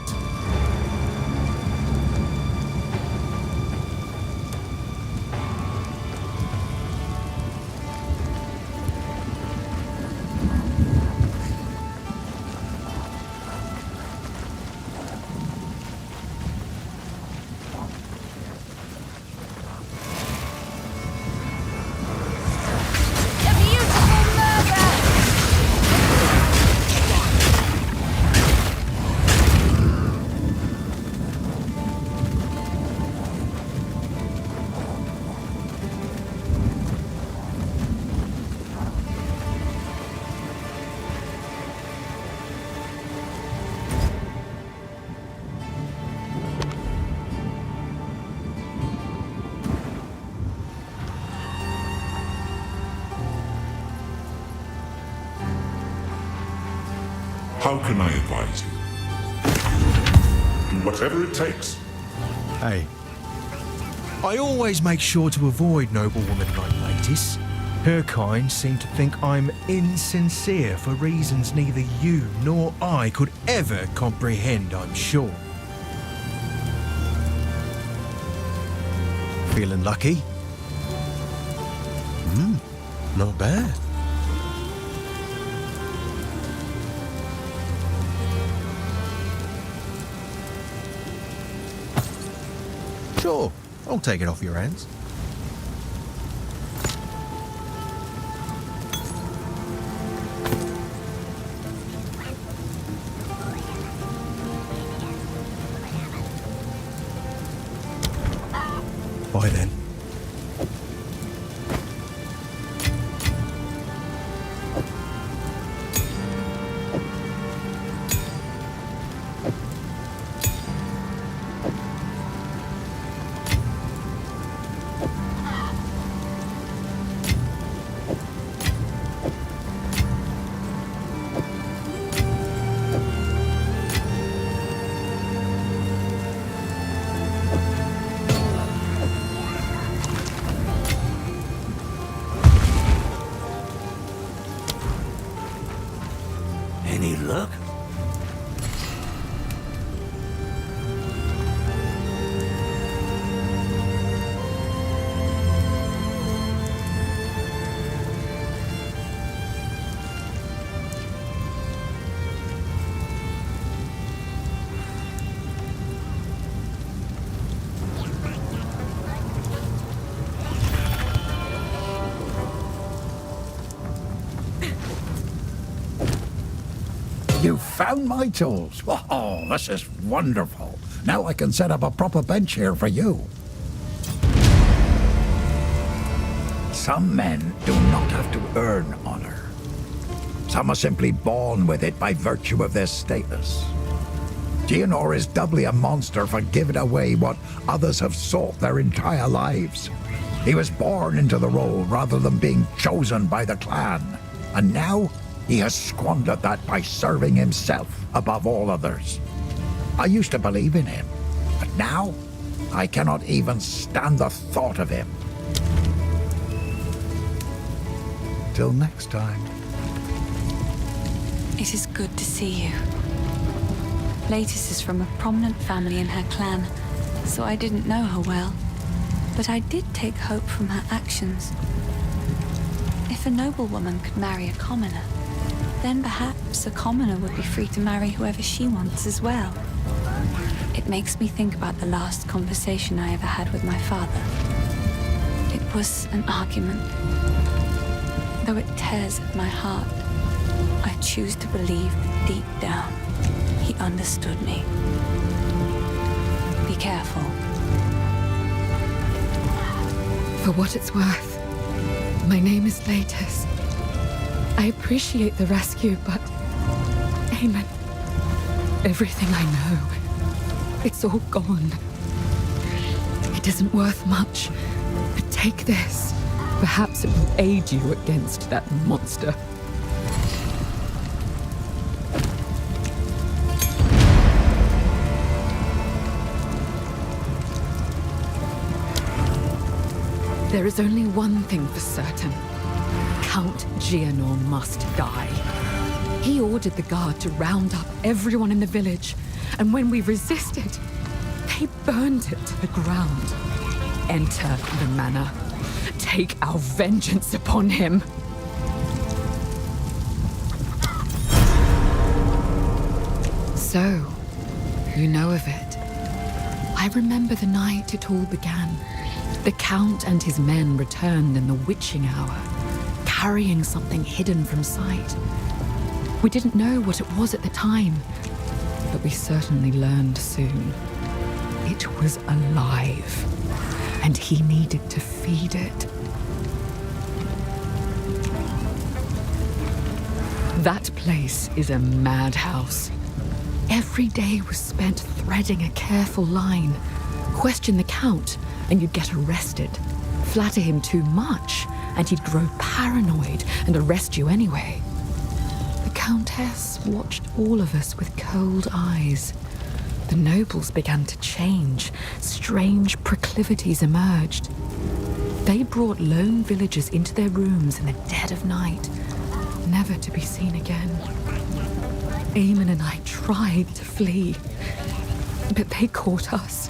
How can I advise you? Do whatever it takes. Hey, I always make sure to avoid noblewomen like Latis. Her kind seem to think I'm insincere for reasons neither you nor I could ever comprehend, I'm sure. Feeling lucky? Not bad. Sure, I'll take it off your hands. Bye then. Any luck? You found my tools. Oh, this is wonderful. Now I can set up a proper bench here for you. Some men do not have to earn honor. Some are simply born with it by virtue of their status. Gianor is doubly a monster for giving away what others have sought their entire lives. He was born into the role rather than being chosen by the clan. And now he has squandered that by serving himself above all others. I used to believe in him, but now I cannot even stand the thought of him. Till next time. It is good to see you. Latis is from a prominent family in her clan, so I didn't know her well. But I did take hope from her actions. If a noblewoman could marry a commoner, then perhaps a commoner would be free to marry whoever she wants as well. It makes me think about the last conversation I ever had with my father. It was an argument. Though it tears at my heart, I choose to believe that deep down, he understood me. Be careful. For what it's worth, my name is Latis. I appreciate the rescue, but... Aemon, everything I know, it's all gone. It isn't worth much, but take this. Perhaps it will aid you against that monster. There is only one thing for certain. Count Gianor must die. He ordered the guard to round up everyone in the village, and when we resisted, they burned it to the ground. Enter the manor. Take our vengeance upon him. So, you know of it. I remember the night it all began. The Count and his men returned in the witching hour, carrying something hidden from sight. We didn't know what it was at the time, but we certainly learned soon. It was alive, and he needed to feed it. That place is a madhouse. Every day was spent threading a careful line. Question the Count, and you'd get arrested. Flatter him too much, and he'd grow paranoid and arrest you anyway. The Countess watched all of us with cold eyes. The nobles began to change. Strange proclivities emerged. They brought lone villagers into their rooms in the dead of night, never to be seen again. Eamon and I tried to flee, but they caught us.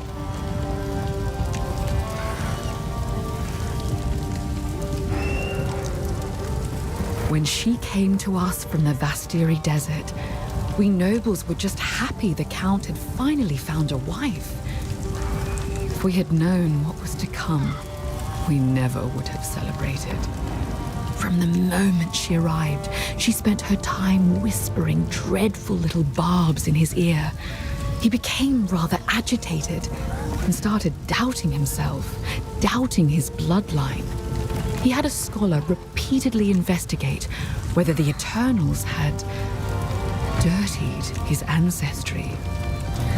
When she came to us from the Vastiri desert, we nobles were just happy the Count had finally found a wife. If we had known what was to come, we never would have celebrated. From the moment she arrived, she spent her time whispering dreadful little barbs in his ear. He became rather agitated and started doubting himself, doubting his bloodline. He had a scholar repeatedly investigate whether the Eternals had dirtied his ancestry.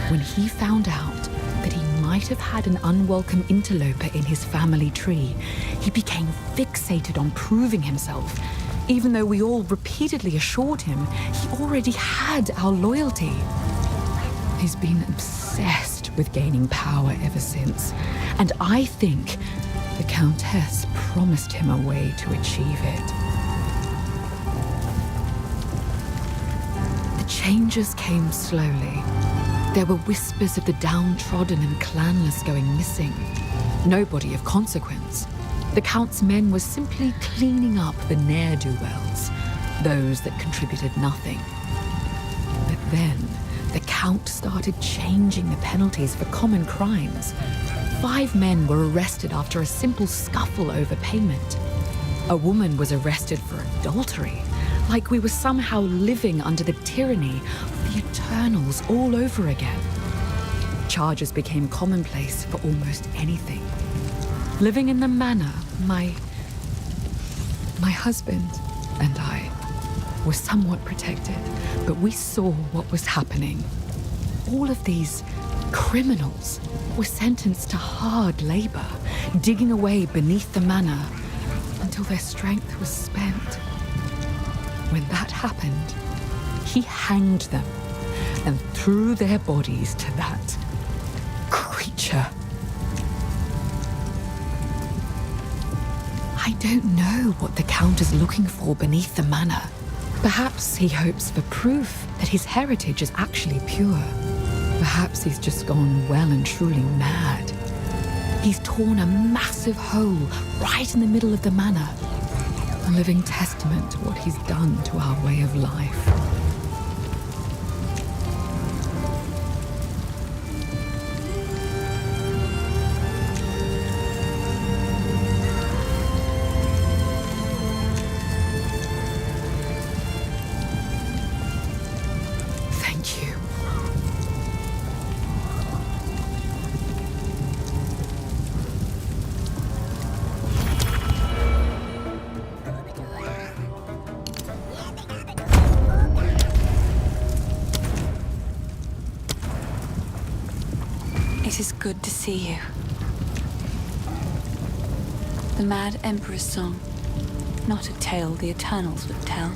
When he found out that he might have had an unwelcome interloper in his family tree, he became fixated on proving himself, even though we all repeatedly assured him he already had our loyalty. He's been obsessed with gaining power ever since, and I think the Countess promised him a way to achieve it. The changes came slowly. There were whispers of the downtrodden and clanless going missing. Nobody of consequence. The Count's men were simply cleaning up the ne'er-do-wells, those that contributed nothing. But then, the Count started changing the penalties for common crimes. 5 men were arrested after a simple scuffle over payment. A woman was arrested for adultery, like we were somehow living under the tyranny of the Eternals all over again. Charges became commonplace for almost anything. Living in the manor, my husband and I were somewhat protected, but we saw what was happening. All of these criminals were sentenced to hard labor, digging away beneath the manor until their strength was spent. When that happened, he hanged them and threw their bodies to that creature. I don't know what the Count is looking for beneath the manor. Perhaps he hopes for proof that his heritage is actually pure. Perhaps he's just gone well and truly mad. He's torn a massive hole right in the middle of the manor, a living testament to what he's done to our way of life. Thank you. It is good to see you. The Mad Emperor's song. Not a tale the Eternals would tell.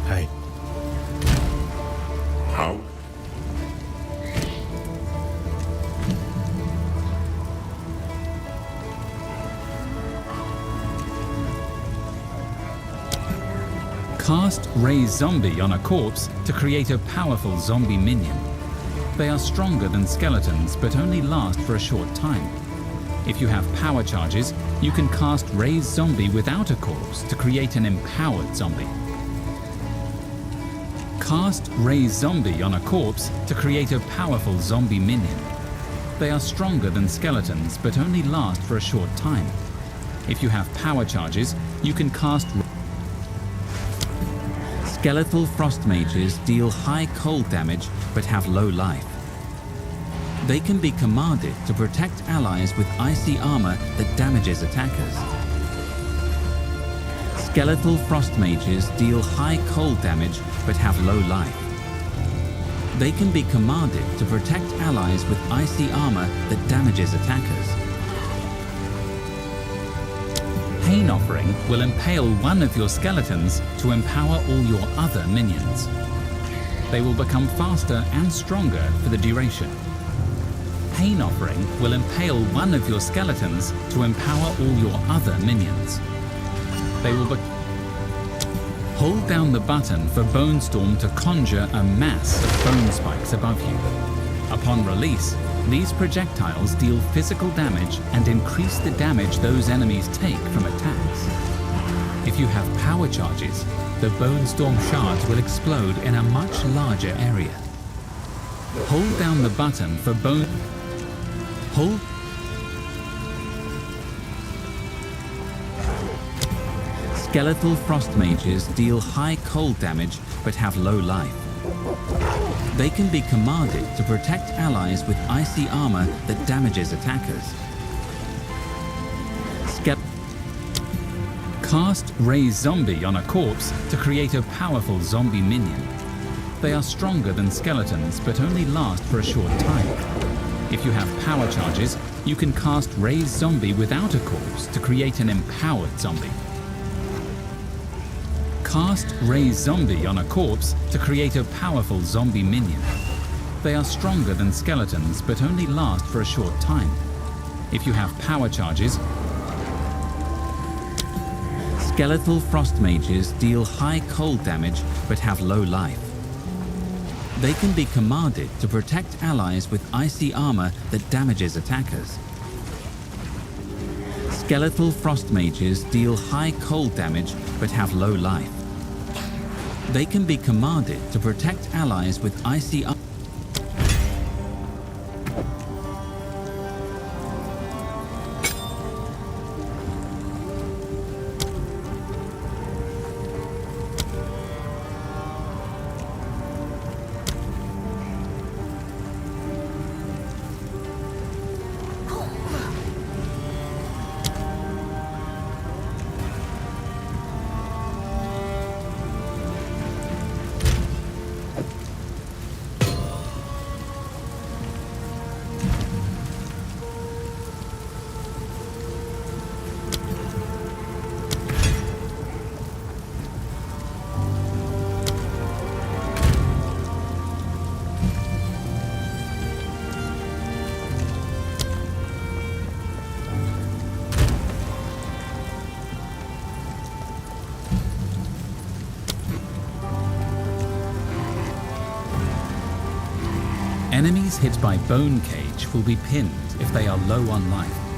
Hey, How? Cast Raise Zombie on a corpse to create a powerful zombie minion. They are stronger than skeletons, but only last for a short time. If you have power charges, you can cast Raise Zombie without a corpse to create an empowered zombie. Cast Raise Zombie on a corpse to create a powerful zombie minion. They are stronger than skeletons, but only last for a short time. If you have power charges, you can cast Skeletal Frost Mages deal high cold damage but have low life. They can be commanded to protect allies with icy armor that damages attackers. Skeletal Frost Mages deal high cold damage but have low life. They can be commanded to protect allies with icy armor that damages attackers. Pain Offering will impale one of your skeletons to empower all your other minions. They will become faster and stronger for the duration. Pain Offering will impale one of your skeletons to empower all your other minions. They will Hold down the button for Bone Storm to conjure a mass of bone spikes above you. Upon release, these projectiles deal physical damage and increase the damage those enemies take from attacks. If you have power charges, the Bone Storm shards will explode in a much larger area. Hold down the button for Bone... Hold... Skeletal Frost Mages deal high cold damage but have low life. They can be commanded to protect allies with icy armor that damages attackers. Cast Raise Zombie on a corpse to create a powerful zombie minion. They are stronger than skeletons but only last for a short time. If you have power charges, you can cast Raise Zombie without a corpse to create an empowered zombie. Cast Raise Zombie on a corpse to create a powerful zombie minion. They are stronger than skeletons but only last for a short time. If you have power charges, Skeletal Frost Mages deal high cold damage but have low life. They can be commanded to protect allies with icy armor that damages attackers. Skeletal Frost Mages deal high cold damage but have low life. They can be commanded to protect allies with icy armor. Enemies hit by Bone Cage will be pinned if they are low on life.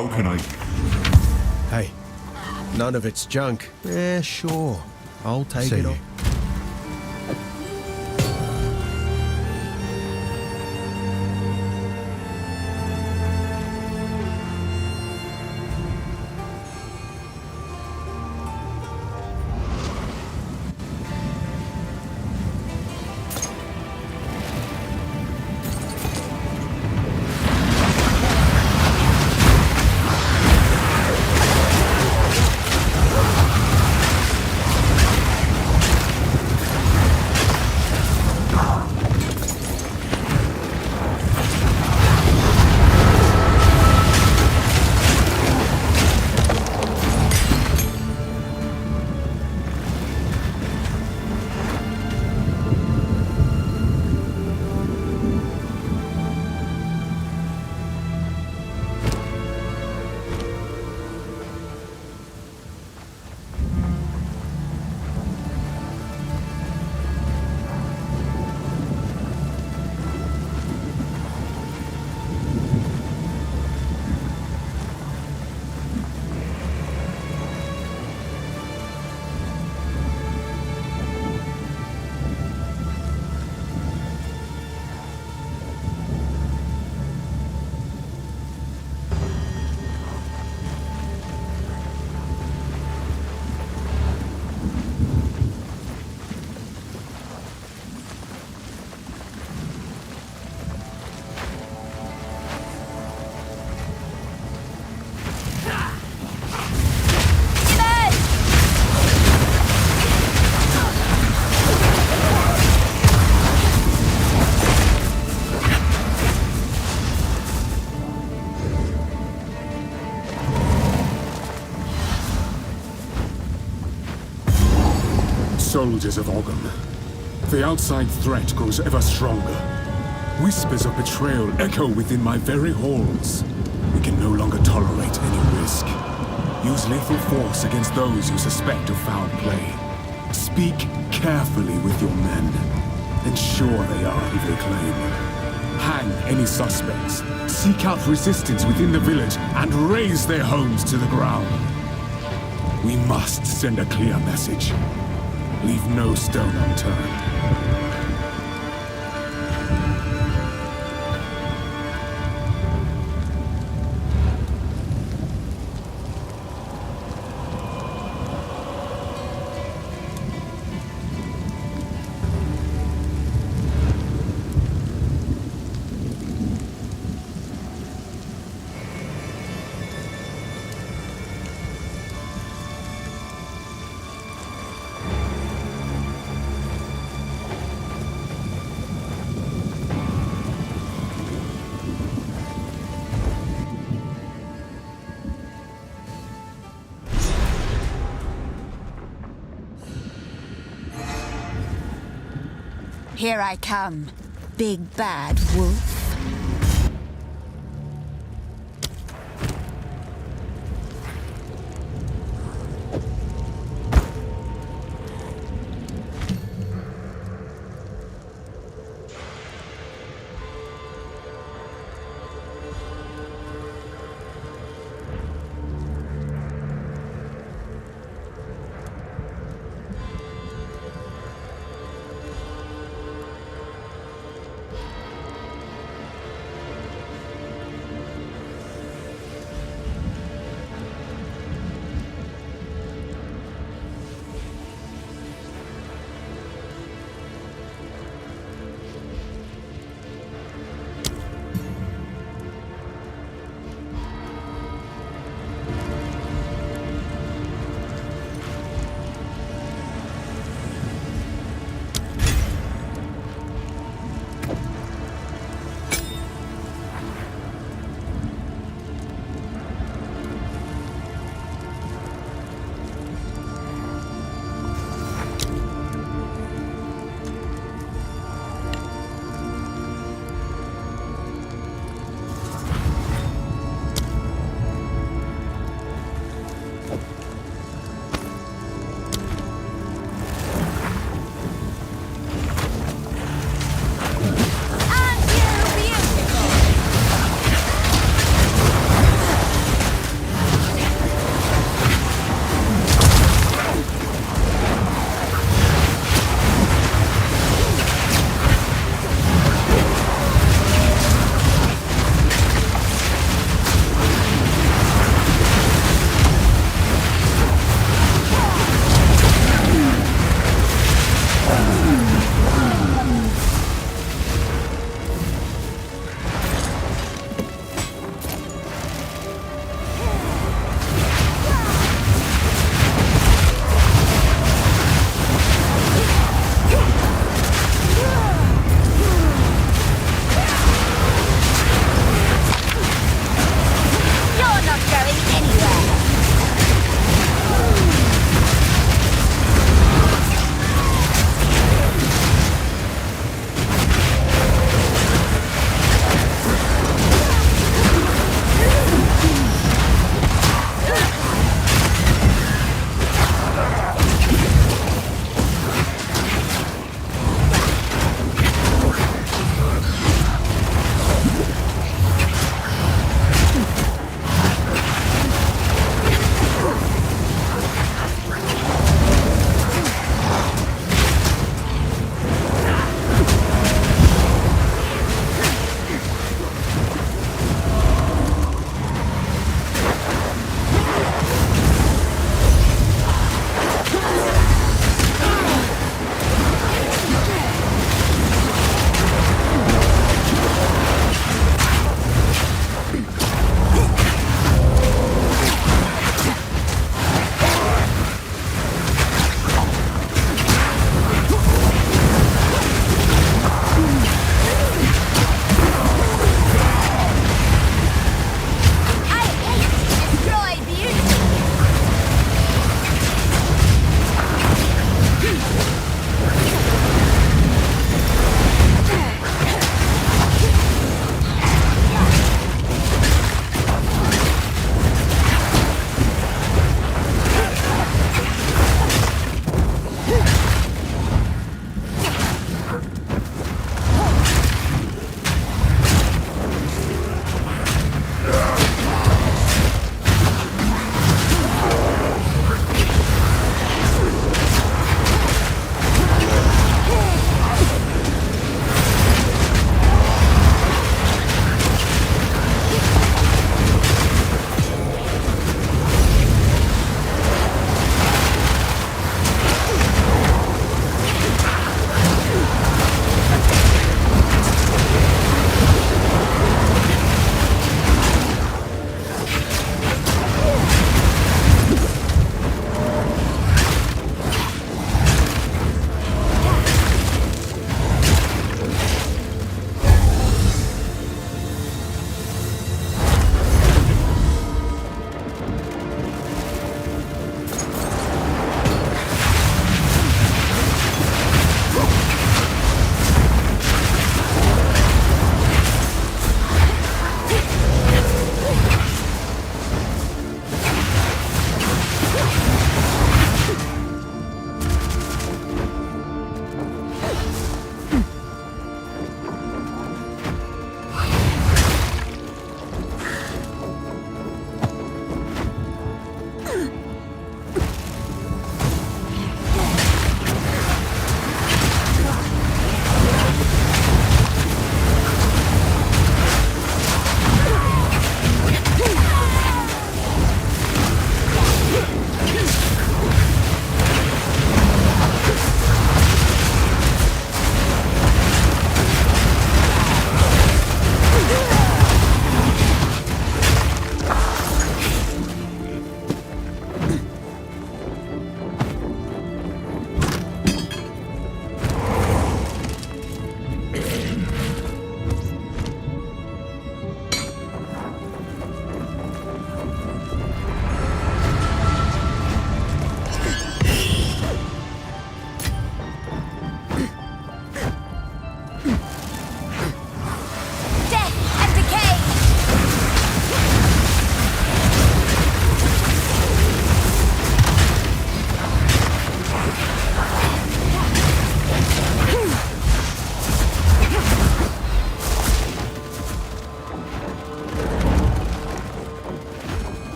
How can I... Hey, none of it's junk. Yeah, sure. I'll take it all. Soldiers of Ogham, the outside threat grows ever stronger. Whispers of betrayal echo within my very halls. We can no longer tolerate any risk. Use lethal force against those you suspect of foul play. Speak carefully with your men. Ensure they are who they claim. Hang any suspects. Seek out resistance within the village and raze their homes to the ground. We must send a clear message. Leave no stone unturned. Here I come, big bad wolf.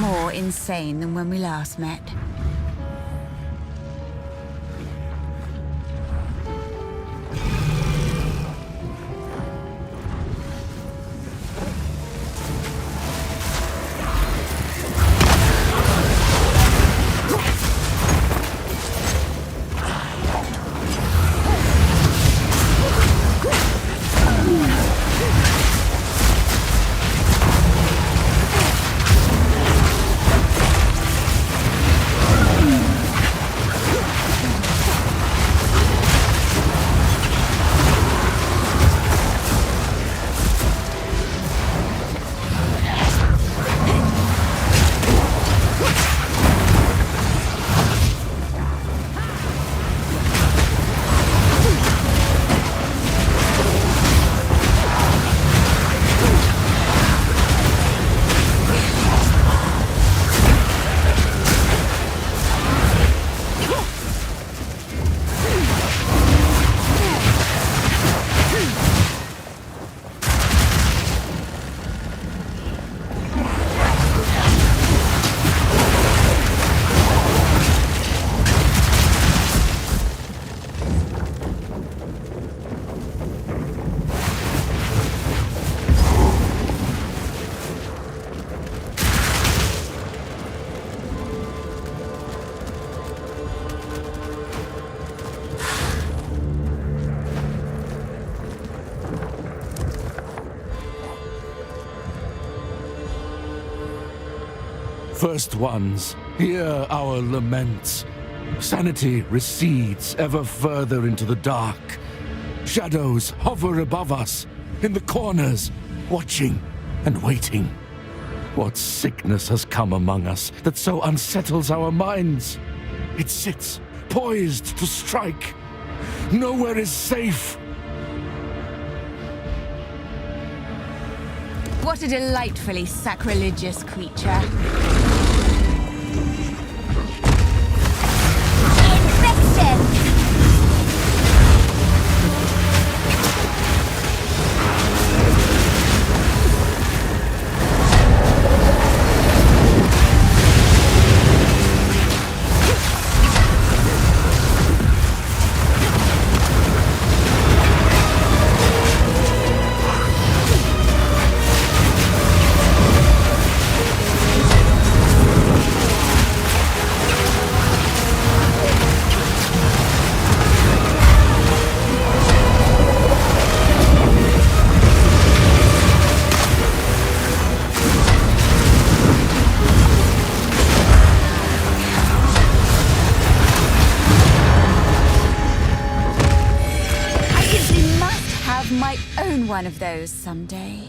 more insane than when we last met. First ones, hear our laments. Sanity recedes ever further into the dark. Shadows hover above us, in the corners, watching and waiting. What sickness has come among us that so unsettles our minds? It sits, poised to strike. Nowhere is safe. What a delightfully sacrilegious creature. Infested! My own one of those someday.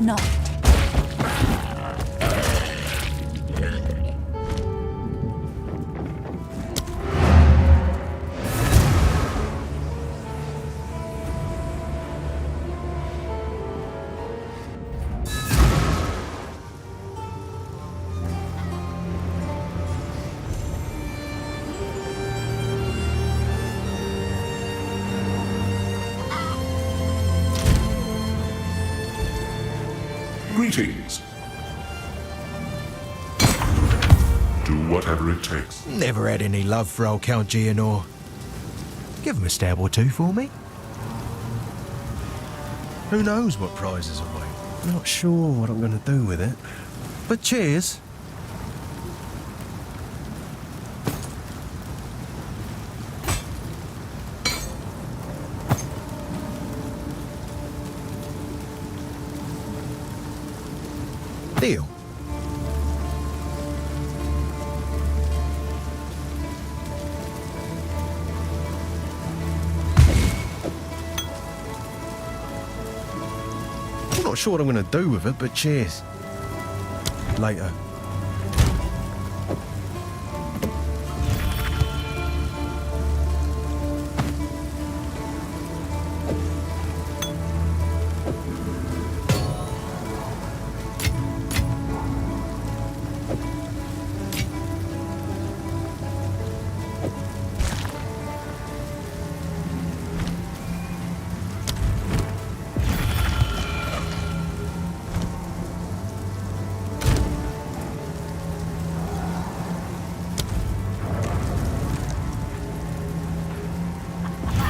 not. Greetings. Do whatever it takes. Never had any love for old Count Geonor. Give him a stab or two for me. Who knows what prizes await? Not sure what I'm going to do with it. But cheers. Deal. I'm not sure what I'm going to do with it, but cheers. Later.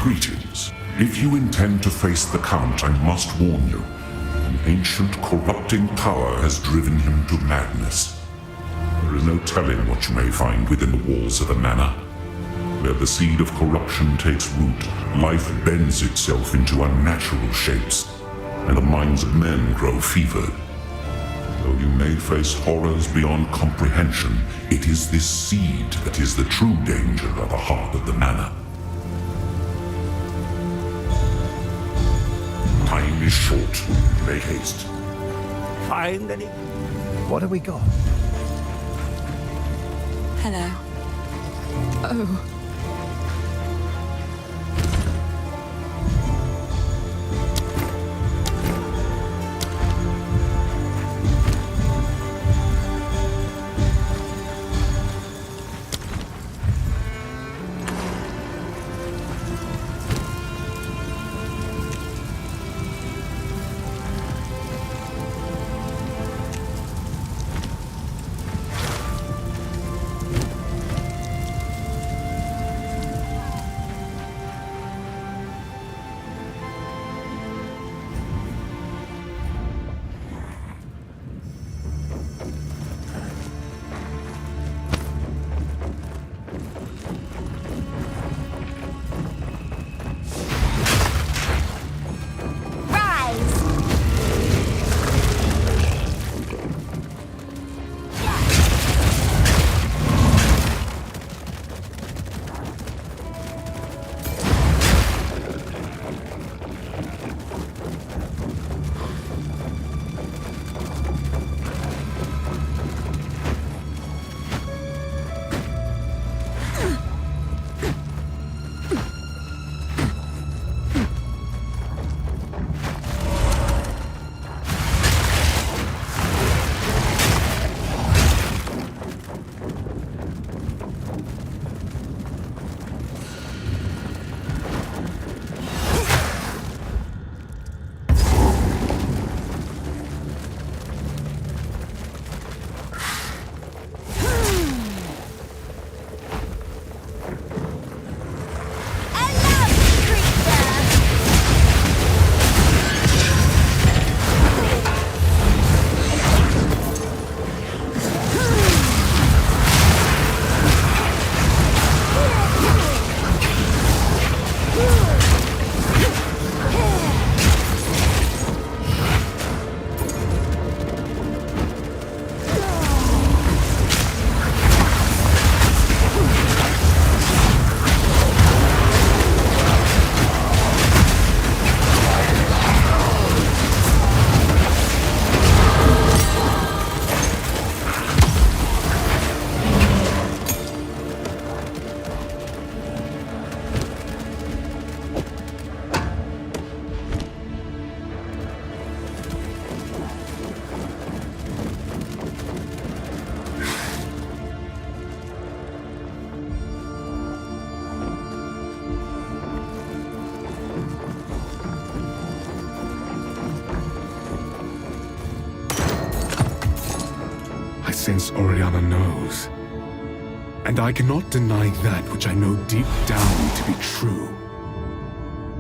Greetings. If you intend to face the Count, I must warn you. An ancient, corrupting power has driven him to madness. There is no telling what you may find within the walls of the manor. Where the seed of corruption takes root, life bends itself into unnatural shapes, and the minds of men grow fevered. Though you may face horrors beyond comprehension, it is this seed that is the true danger at the heart of the manor. Time is short. Make haste. Find any? What have we got? Hello. Oh, sense Oriana knows. And I cannot deny that which I know deep down to be true.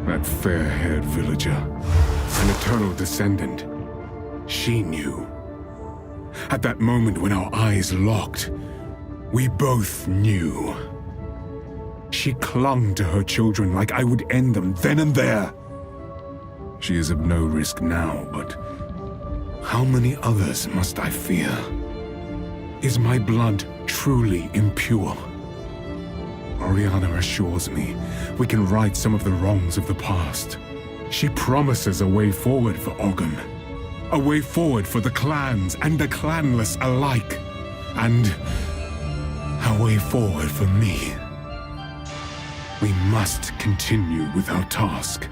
That fair-haired villager, an eternal descendant, she knew. At that moment when our eyes locked, we both knew. She clung to her children like I would end them then and there. She is of no risk now, but how many others must I fear? Is my blood truly impure? Oriana assures me we can right some of the wrongs of the past. She promises a way forward for Ogham. A way forward for the clans and the clanless alike. And a way forward for me. We must continue with our task.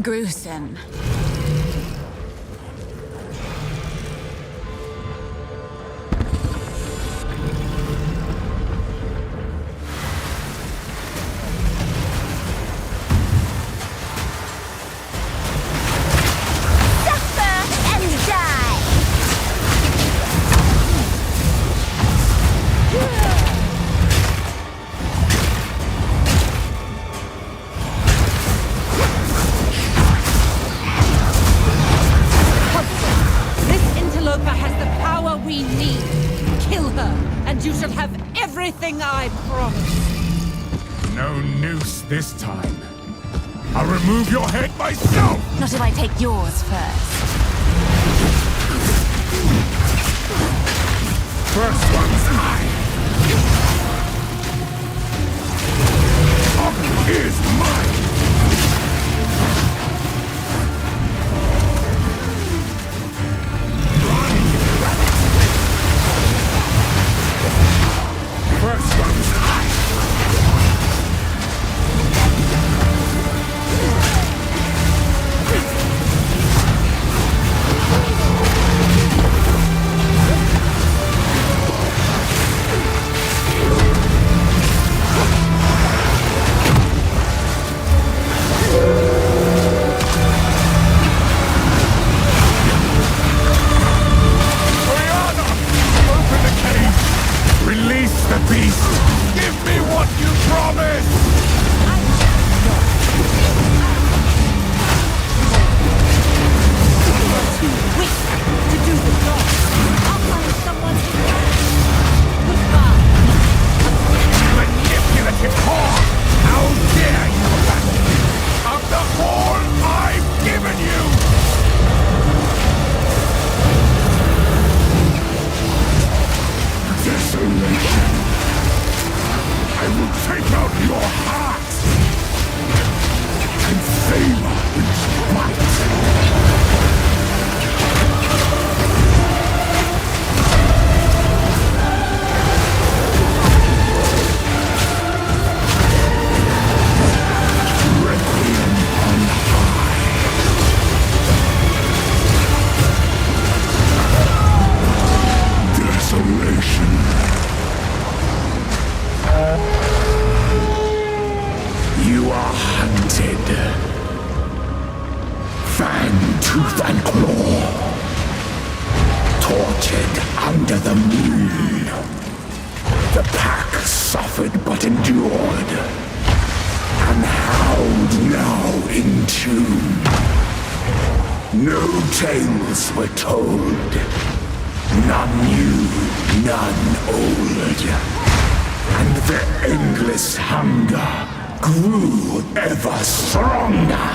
Gruesome. I promise. No noose this time. I'll remove your head myself! Not if I take yours first. First one's eye. Up is mine! First one's eye. Release the beast! Give me what you promised! Too weak to do the job. I'll find someone who can. Goodbye. Manipulative whore! How dare you abandon me of the all I've given you! Desolation! I will take out your heart and savor its might. Requiem on high. Desolation. You are hunted. Fang, tooth, and claw. Tortured under the moon. The pack suffered but endured. And howled now in tune. No tales were told. None new, none old. And the endless hunger grew ever stronger.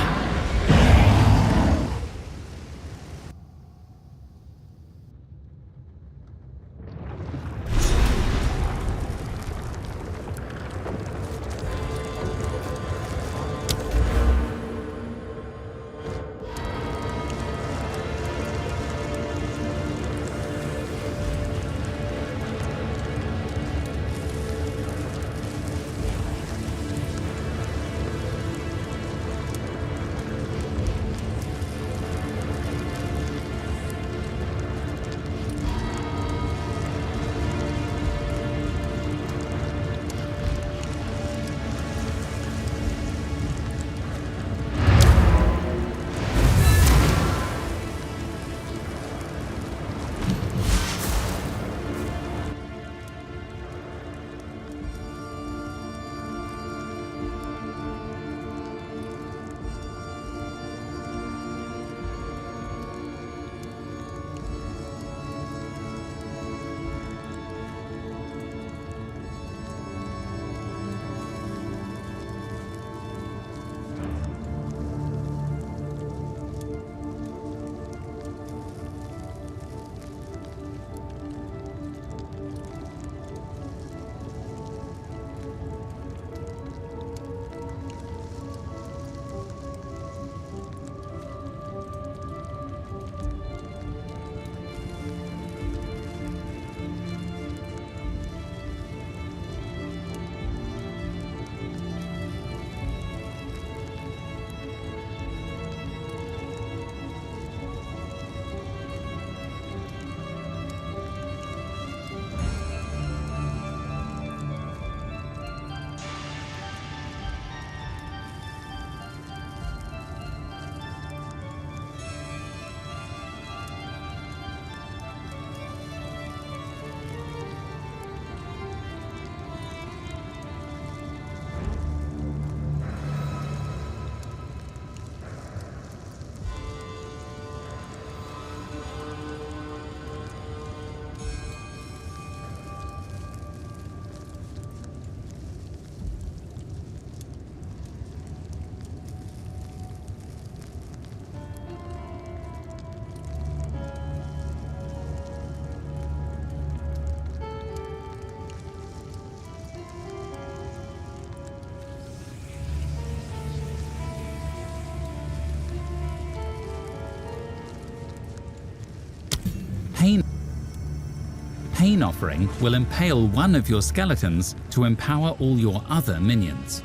pain offering will impale one of your skeletons to empower all your other minions.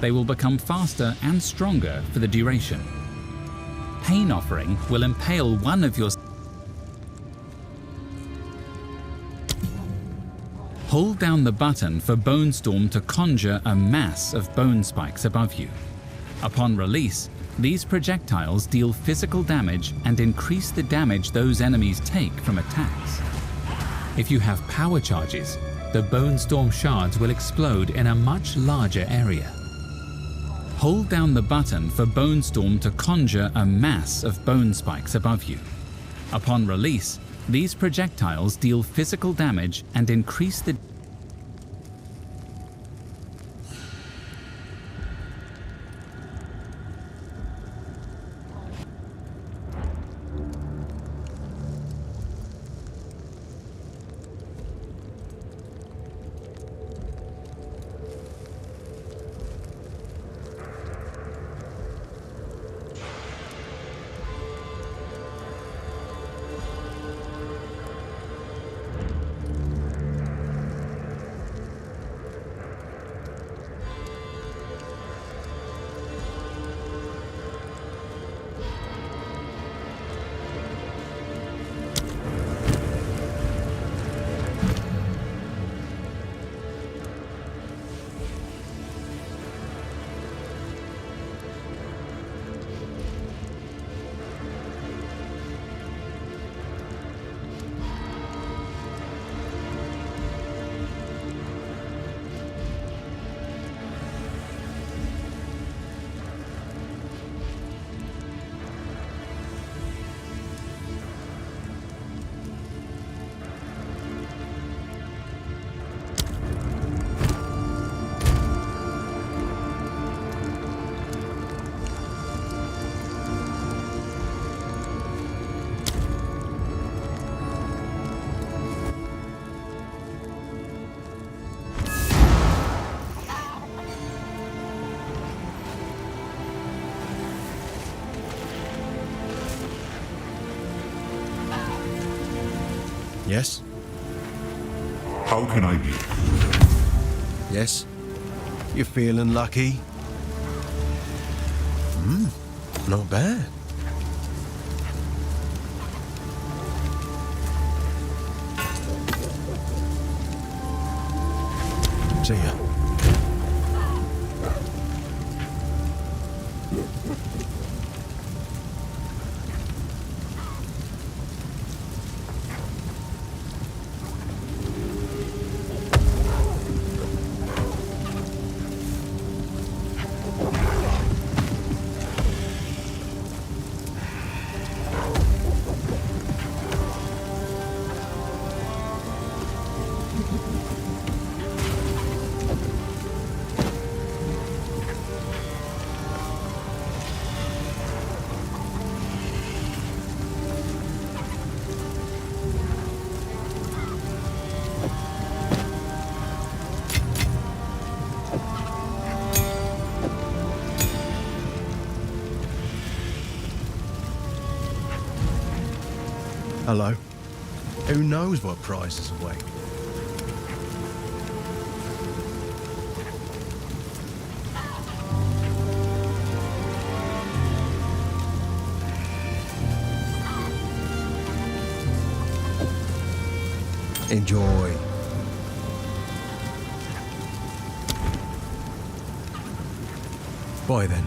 They will become faster and stronger for the duration. Pain offering will impale one of your... Hold down the button for Bone Storm to conjure a mass of bone spikes above you. Upon release, these projectiles deal physical damage and increase the damage those enemies take from attacks. If you have power charges, the Bone Storm shards will explode in a much larger area. Hold down the button for Bone Storm to conjure a mass of bone spikes above you. Upon release, these projectiles deal physical damage and increase the... Yes? How can I be? Yes? You feeling lucky? Not bad. See ya. Hello. Who knows what prizes await? Enjoy. Bye then.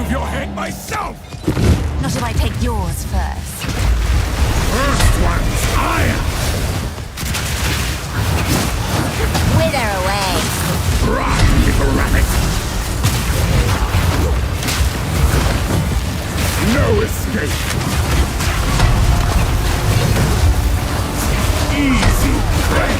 your head myself! Not if I take yours first. First one's iron! Wither away. Run, little rabbit! No escape! Easy prey!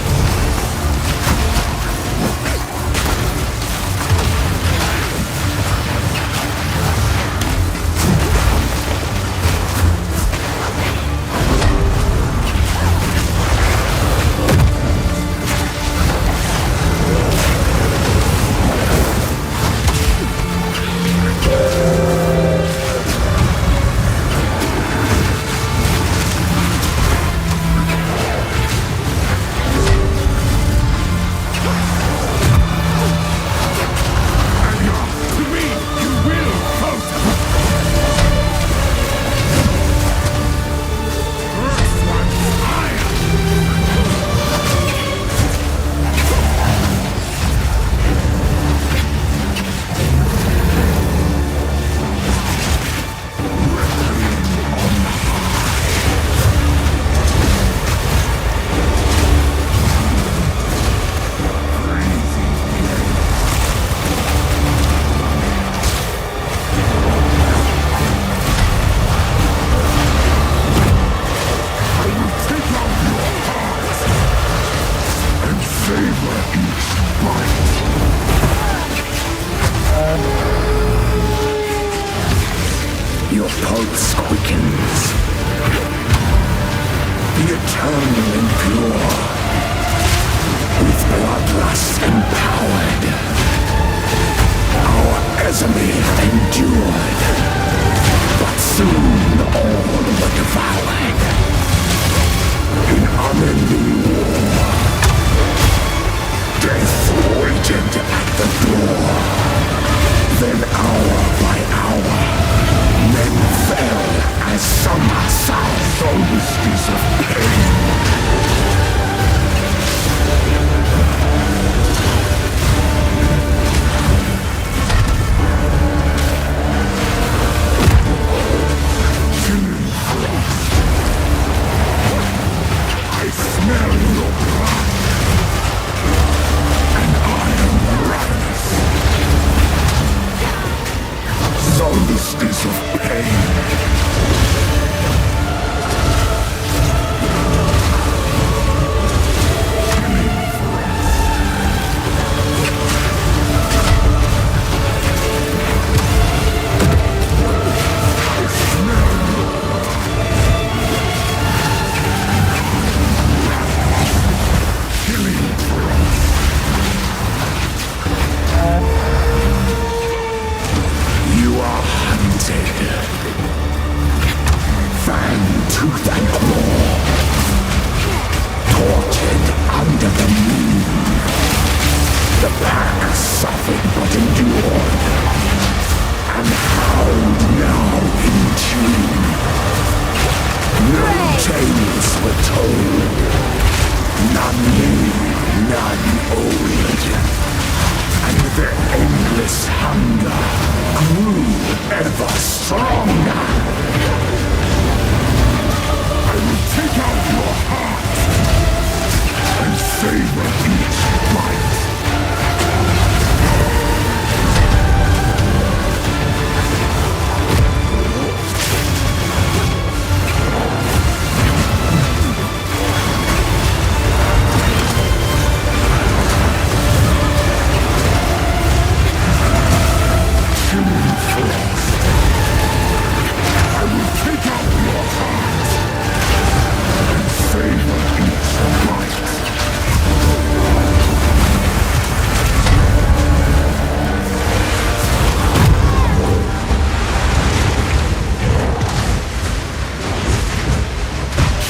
Your pulse quickens. The eternal impure, with bloodlust empowered. Our Exile endured, but soon all were devoured. In unending war, death waited at the door. Then hour by hour, men fell as summer south on whiskies of pain. Killing frost. I smell your blood, and I am ravenous. Solstice of pain. Tooth and claw, tortured under the moon. The pack suffered but endured, and howled now in tune. No tales were told, none new, none old, and their endless hunger grew ever stronger. I will take out your heart and savor each bite. Killing frost. I will take out your heart. Savor each bite.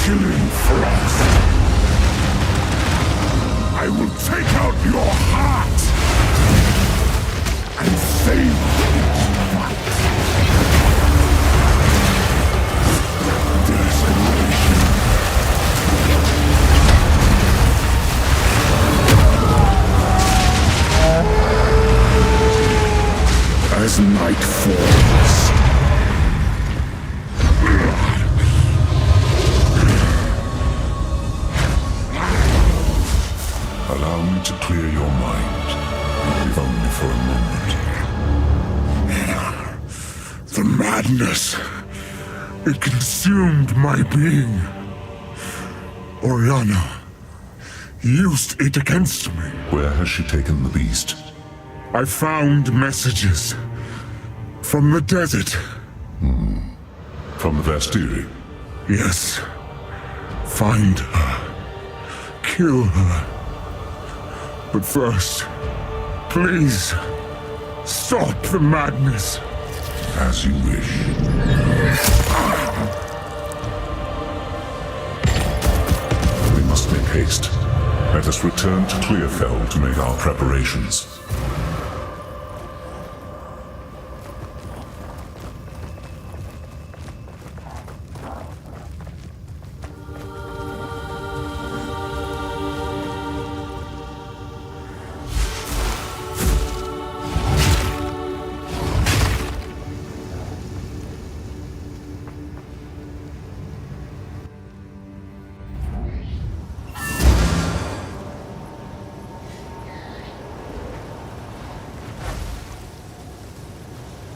Killing frost. I will take out your heart and savor each bite. Desolation. As night falls, Allow me to clear your mind, if only for a moment. The madness. It consumed my being. Oriana used it against me. Where has she taken the beast? I found messages from the desert. From the Vastiri? Yes. Find her. Kill her. But first, please, stop the madness. As you wish. We must make haste. Let us return to Clearfell to make our preparations.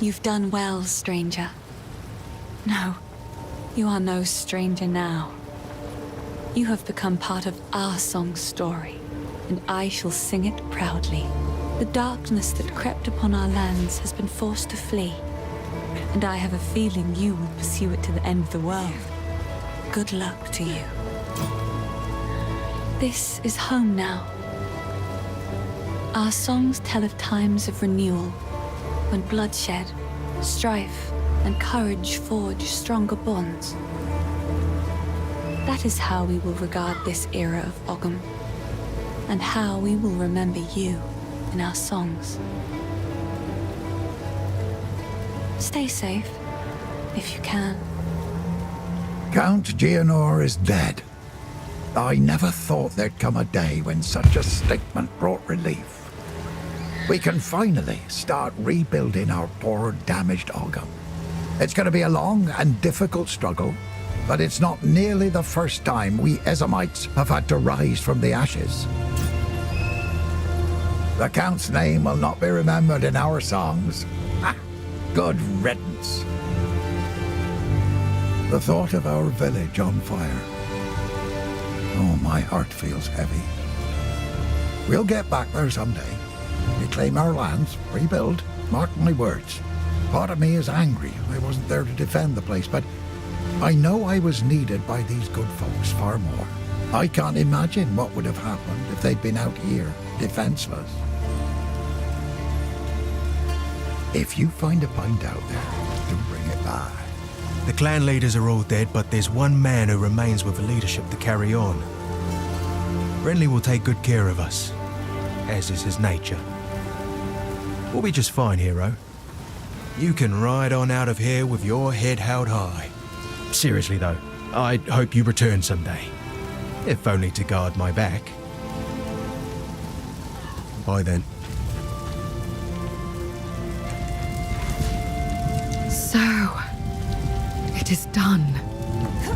You've done well, stranger. No, you are no stranger now. You have become part of our song's story, and I shall sing it proudly. The darkness that crept upon our lands has been forced to flee, and I have a feeling you will pursue it to the end of the world. Good luck to you. This is home now. Our songs tell of times of renewal, when bloodshed, strife, and courage forge stronger bonds. That is how we will regard this era of Ogham, and how we will remember you in our songs. Stay safe, if you can. Count Geonor is dead. I never thought there'd come a day when such a statement brought relief. We can finally start rebuilding our poor, damaged Ogham. It's going to be a long and difficult struggle, but it's not nearly the first time we Ezamites have had to rise from the ashes. The Count's name will not be remembered in our songs. Ha! Good riddance. The thought of our village on fire. Oh, my heart feels heavy. We'll get back there someday. Reclaim our lands, rebuild, mark my words. Part of me is angry I wasn't there to defend the place, but I know I was needed by these good folks far more. I can't imagine what would have happened if they'd been out here, defenseless. If you find a pint out there, do bring it by. The clan leaders are all dead, but there's one man who remains with the leadership to carry on. Renly will take good care of us, as is his nature. We'll be just fine, hero. You can ride on out of here with your head held high. Seriously though, I hope you return someday. If only to guard my back. Bye then. So, it is done.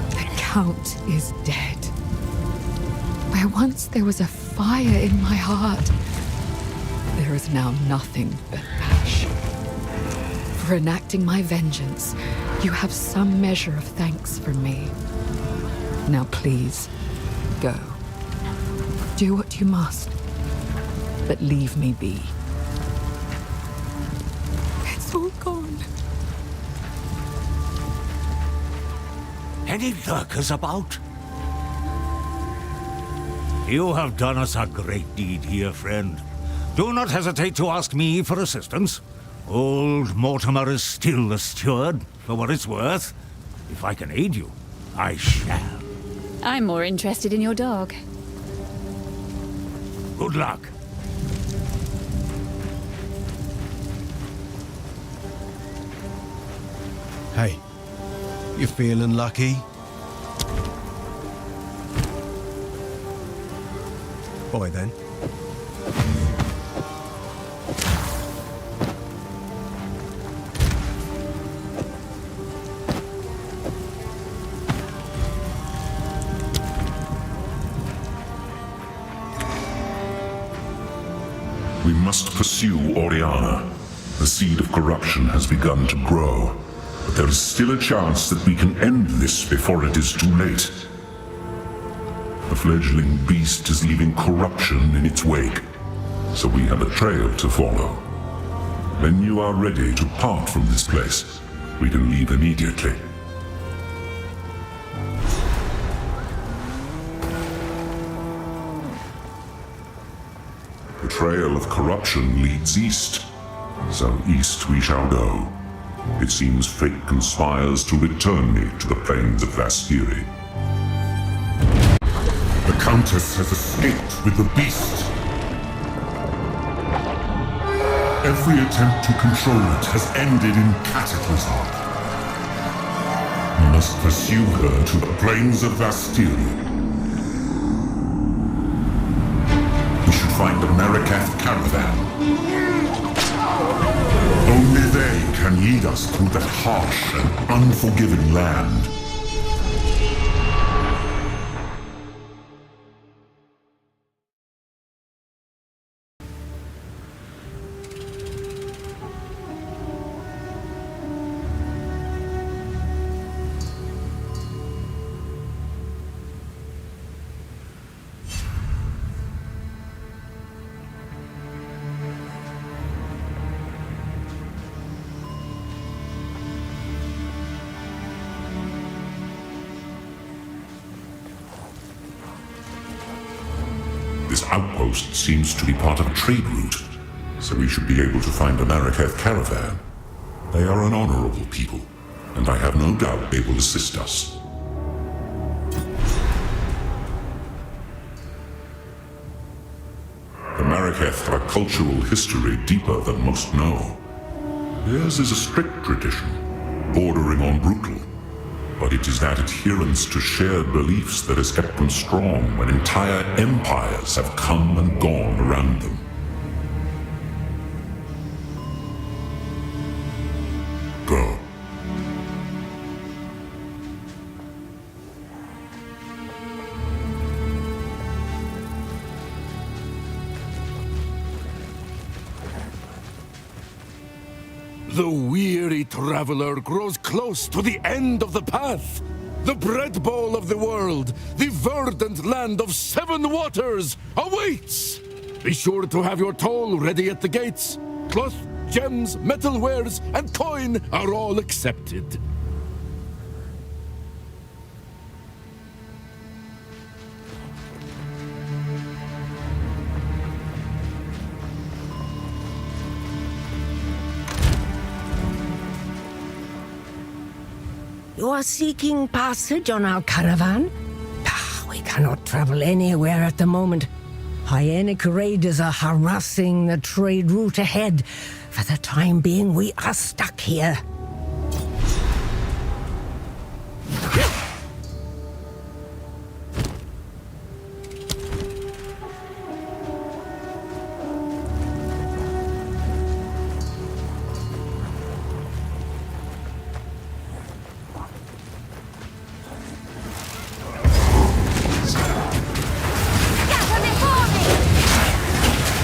The Count is dead. Where once there was a fire in my heart, there is now nothing but ash. For enacting my vengeance, you have some measure of thanks from me. Now please, go. Do what you must, but leave me be. It's all gone. Any lurkers about? You have done us a great deed here, friend. Do not hesitate to ask me for assistance. Old Mortimer is still the steward, for what it's worth. If I can aid you, I shall. I'm more interested in your dog. Good luck. Hey, you feeling lucky? Bye then. We must pursue Oriana. The seed of corruption has begun to grow, but there is still a chance that we can end this before it is too late. The fledgling beast is leaving corruption in its wake, so we have a trail to follow. When you are ready to part from this place, we can leave immediately. The trail of corruption leads east, so east we shall go. It seems fate conspires to return me to the plains of Vaskiri. The Countess has escaped with the beast. Every attempt to control it has ended in cataclysm. We must pursue her to the plains of Vaskiri. We should find the Marikath caravan. Only they can lead us through that harsh and unforgiving land. This outpost seems to be part of a trade route, so we should be able to find a Marikath caravan. They are an honorable people, and I have no doubt they will assist us. The Marikath have a cultural history deeper than most know. Theirs is a strict tradition, bordering on brutal. But it is that adherence to shared beliefs that has kept them strong when entire empires have come and gone around them. Go. The weary traveler grows close to the end of the path. The bread bowl of the world, the verdant land of 7 waters, awaits! Be sure to have your toll ready at the gates. Cloth, gems, metalwares, and coin are all accepted. You are seeking passage on our caravan? We cannot travel anywhere at the moment. Hyenic raiders are harassing the trade route ahead. For the time being, we are stuck here.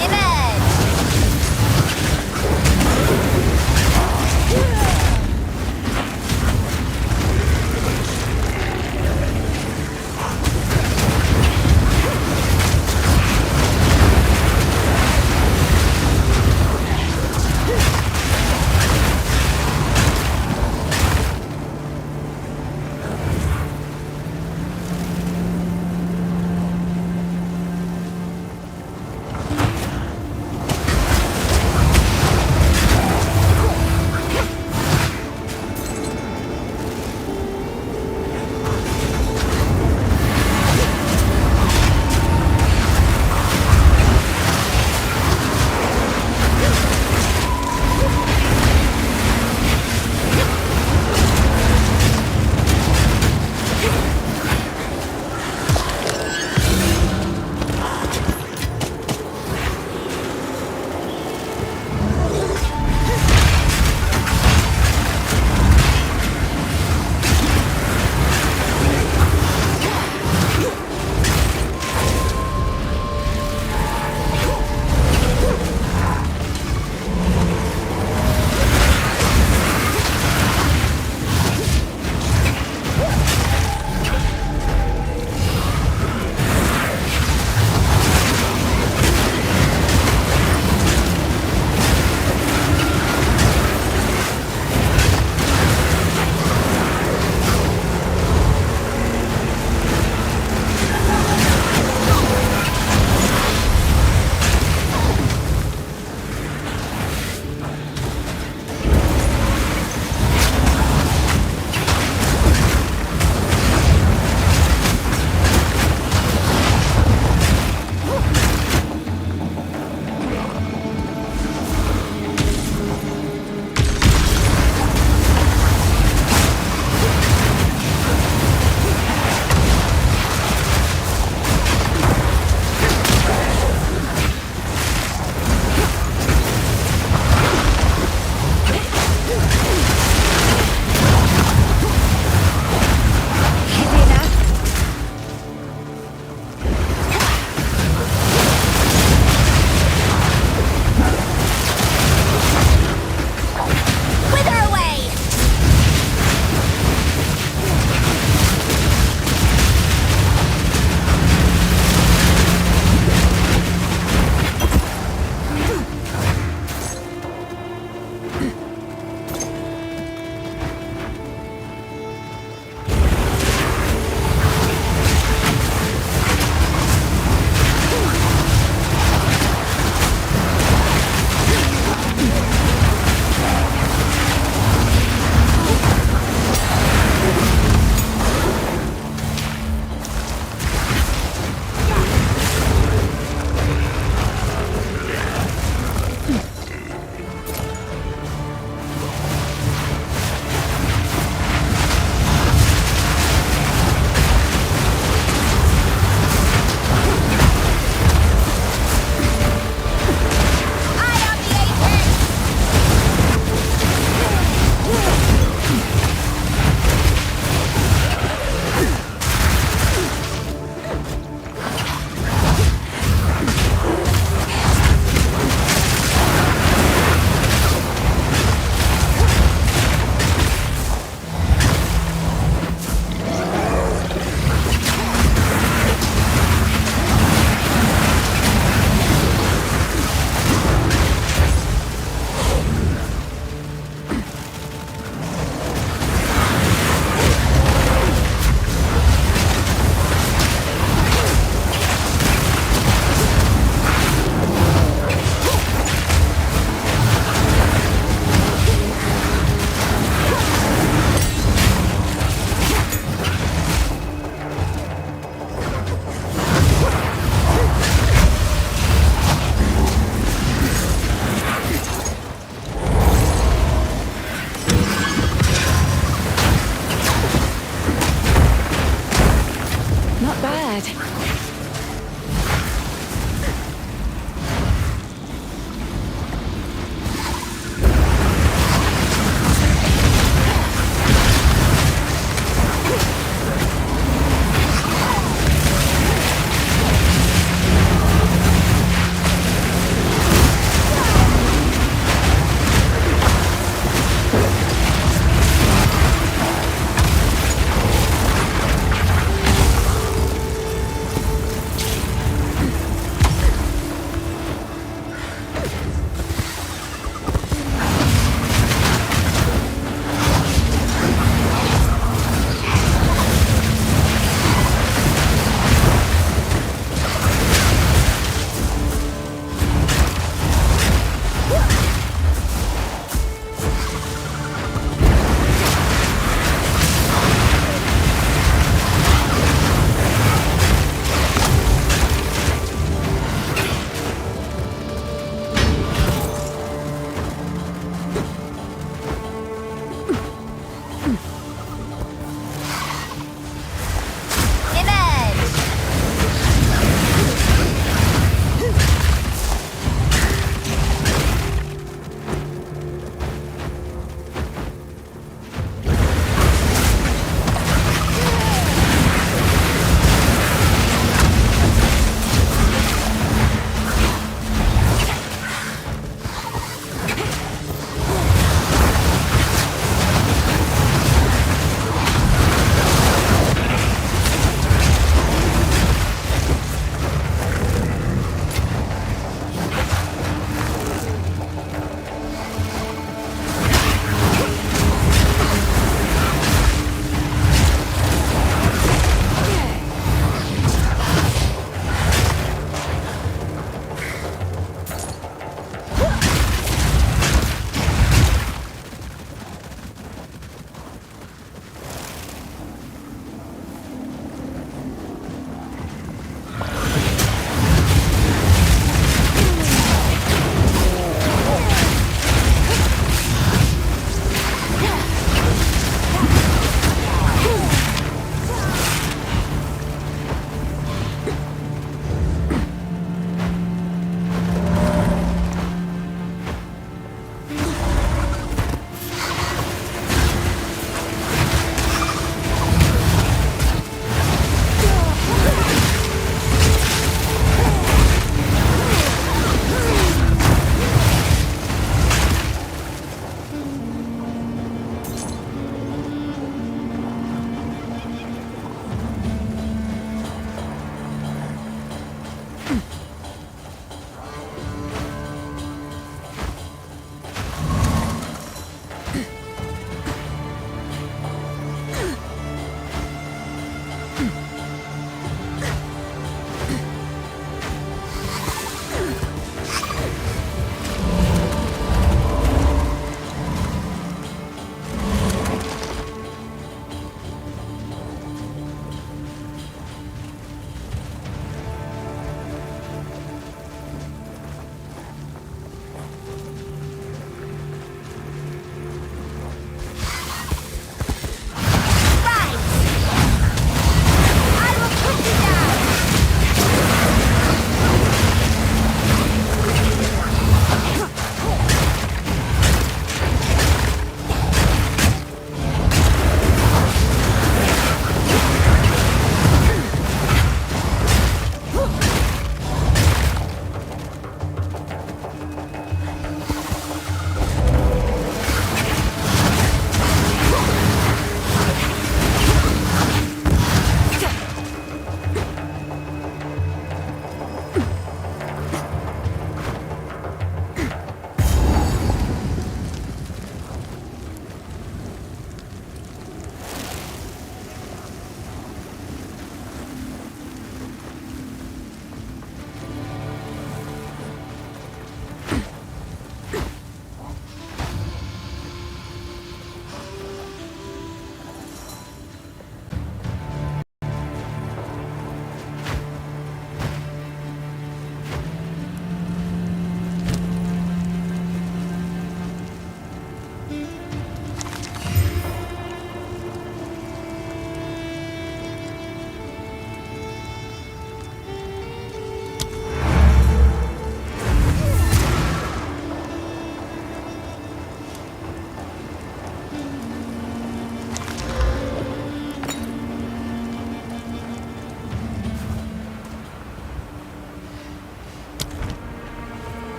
Emerge!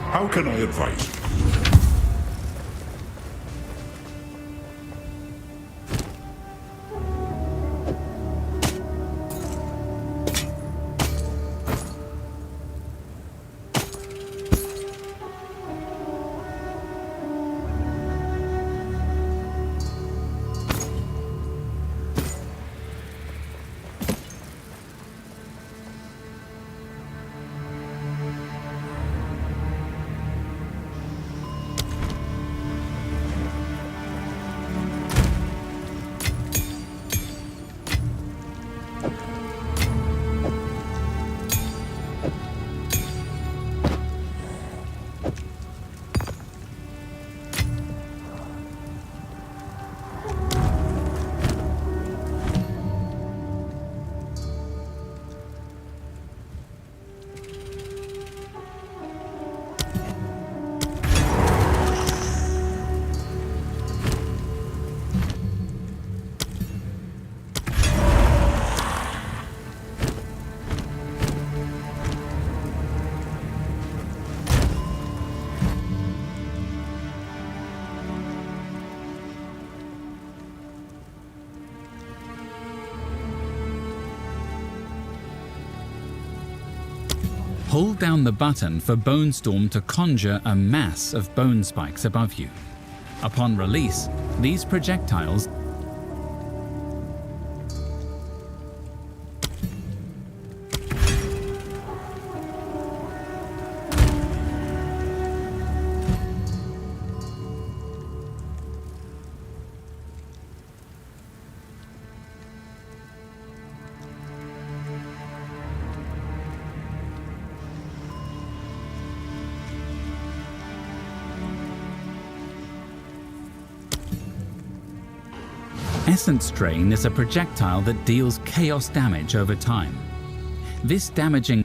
How can I advise you? Hold down the button for Bone Storm to conjure a mass of bone spikes above you. Upon release, these projectiles Essence Drain is a projectile that deals chaos damage over time. This damaging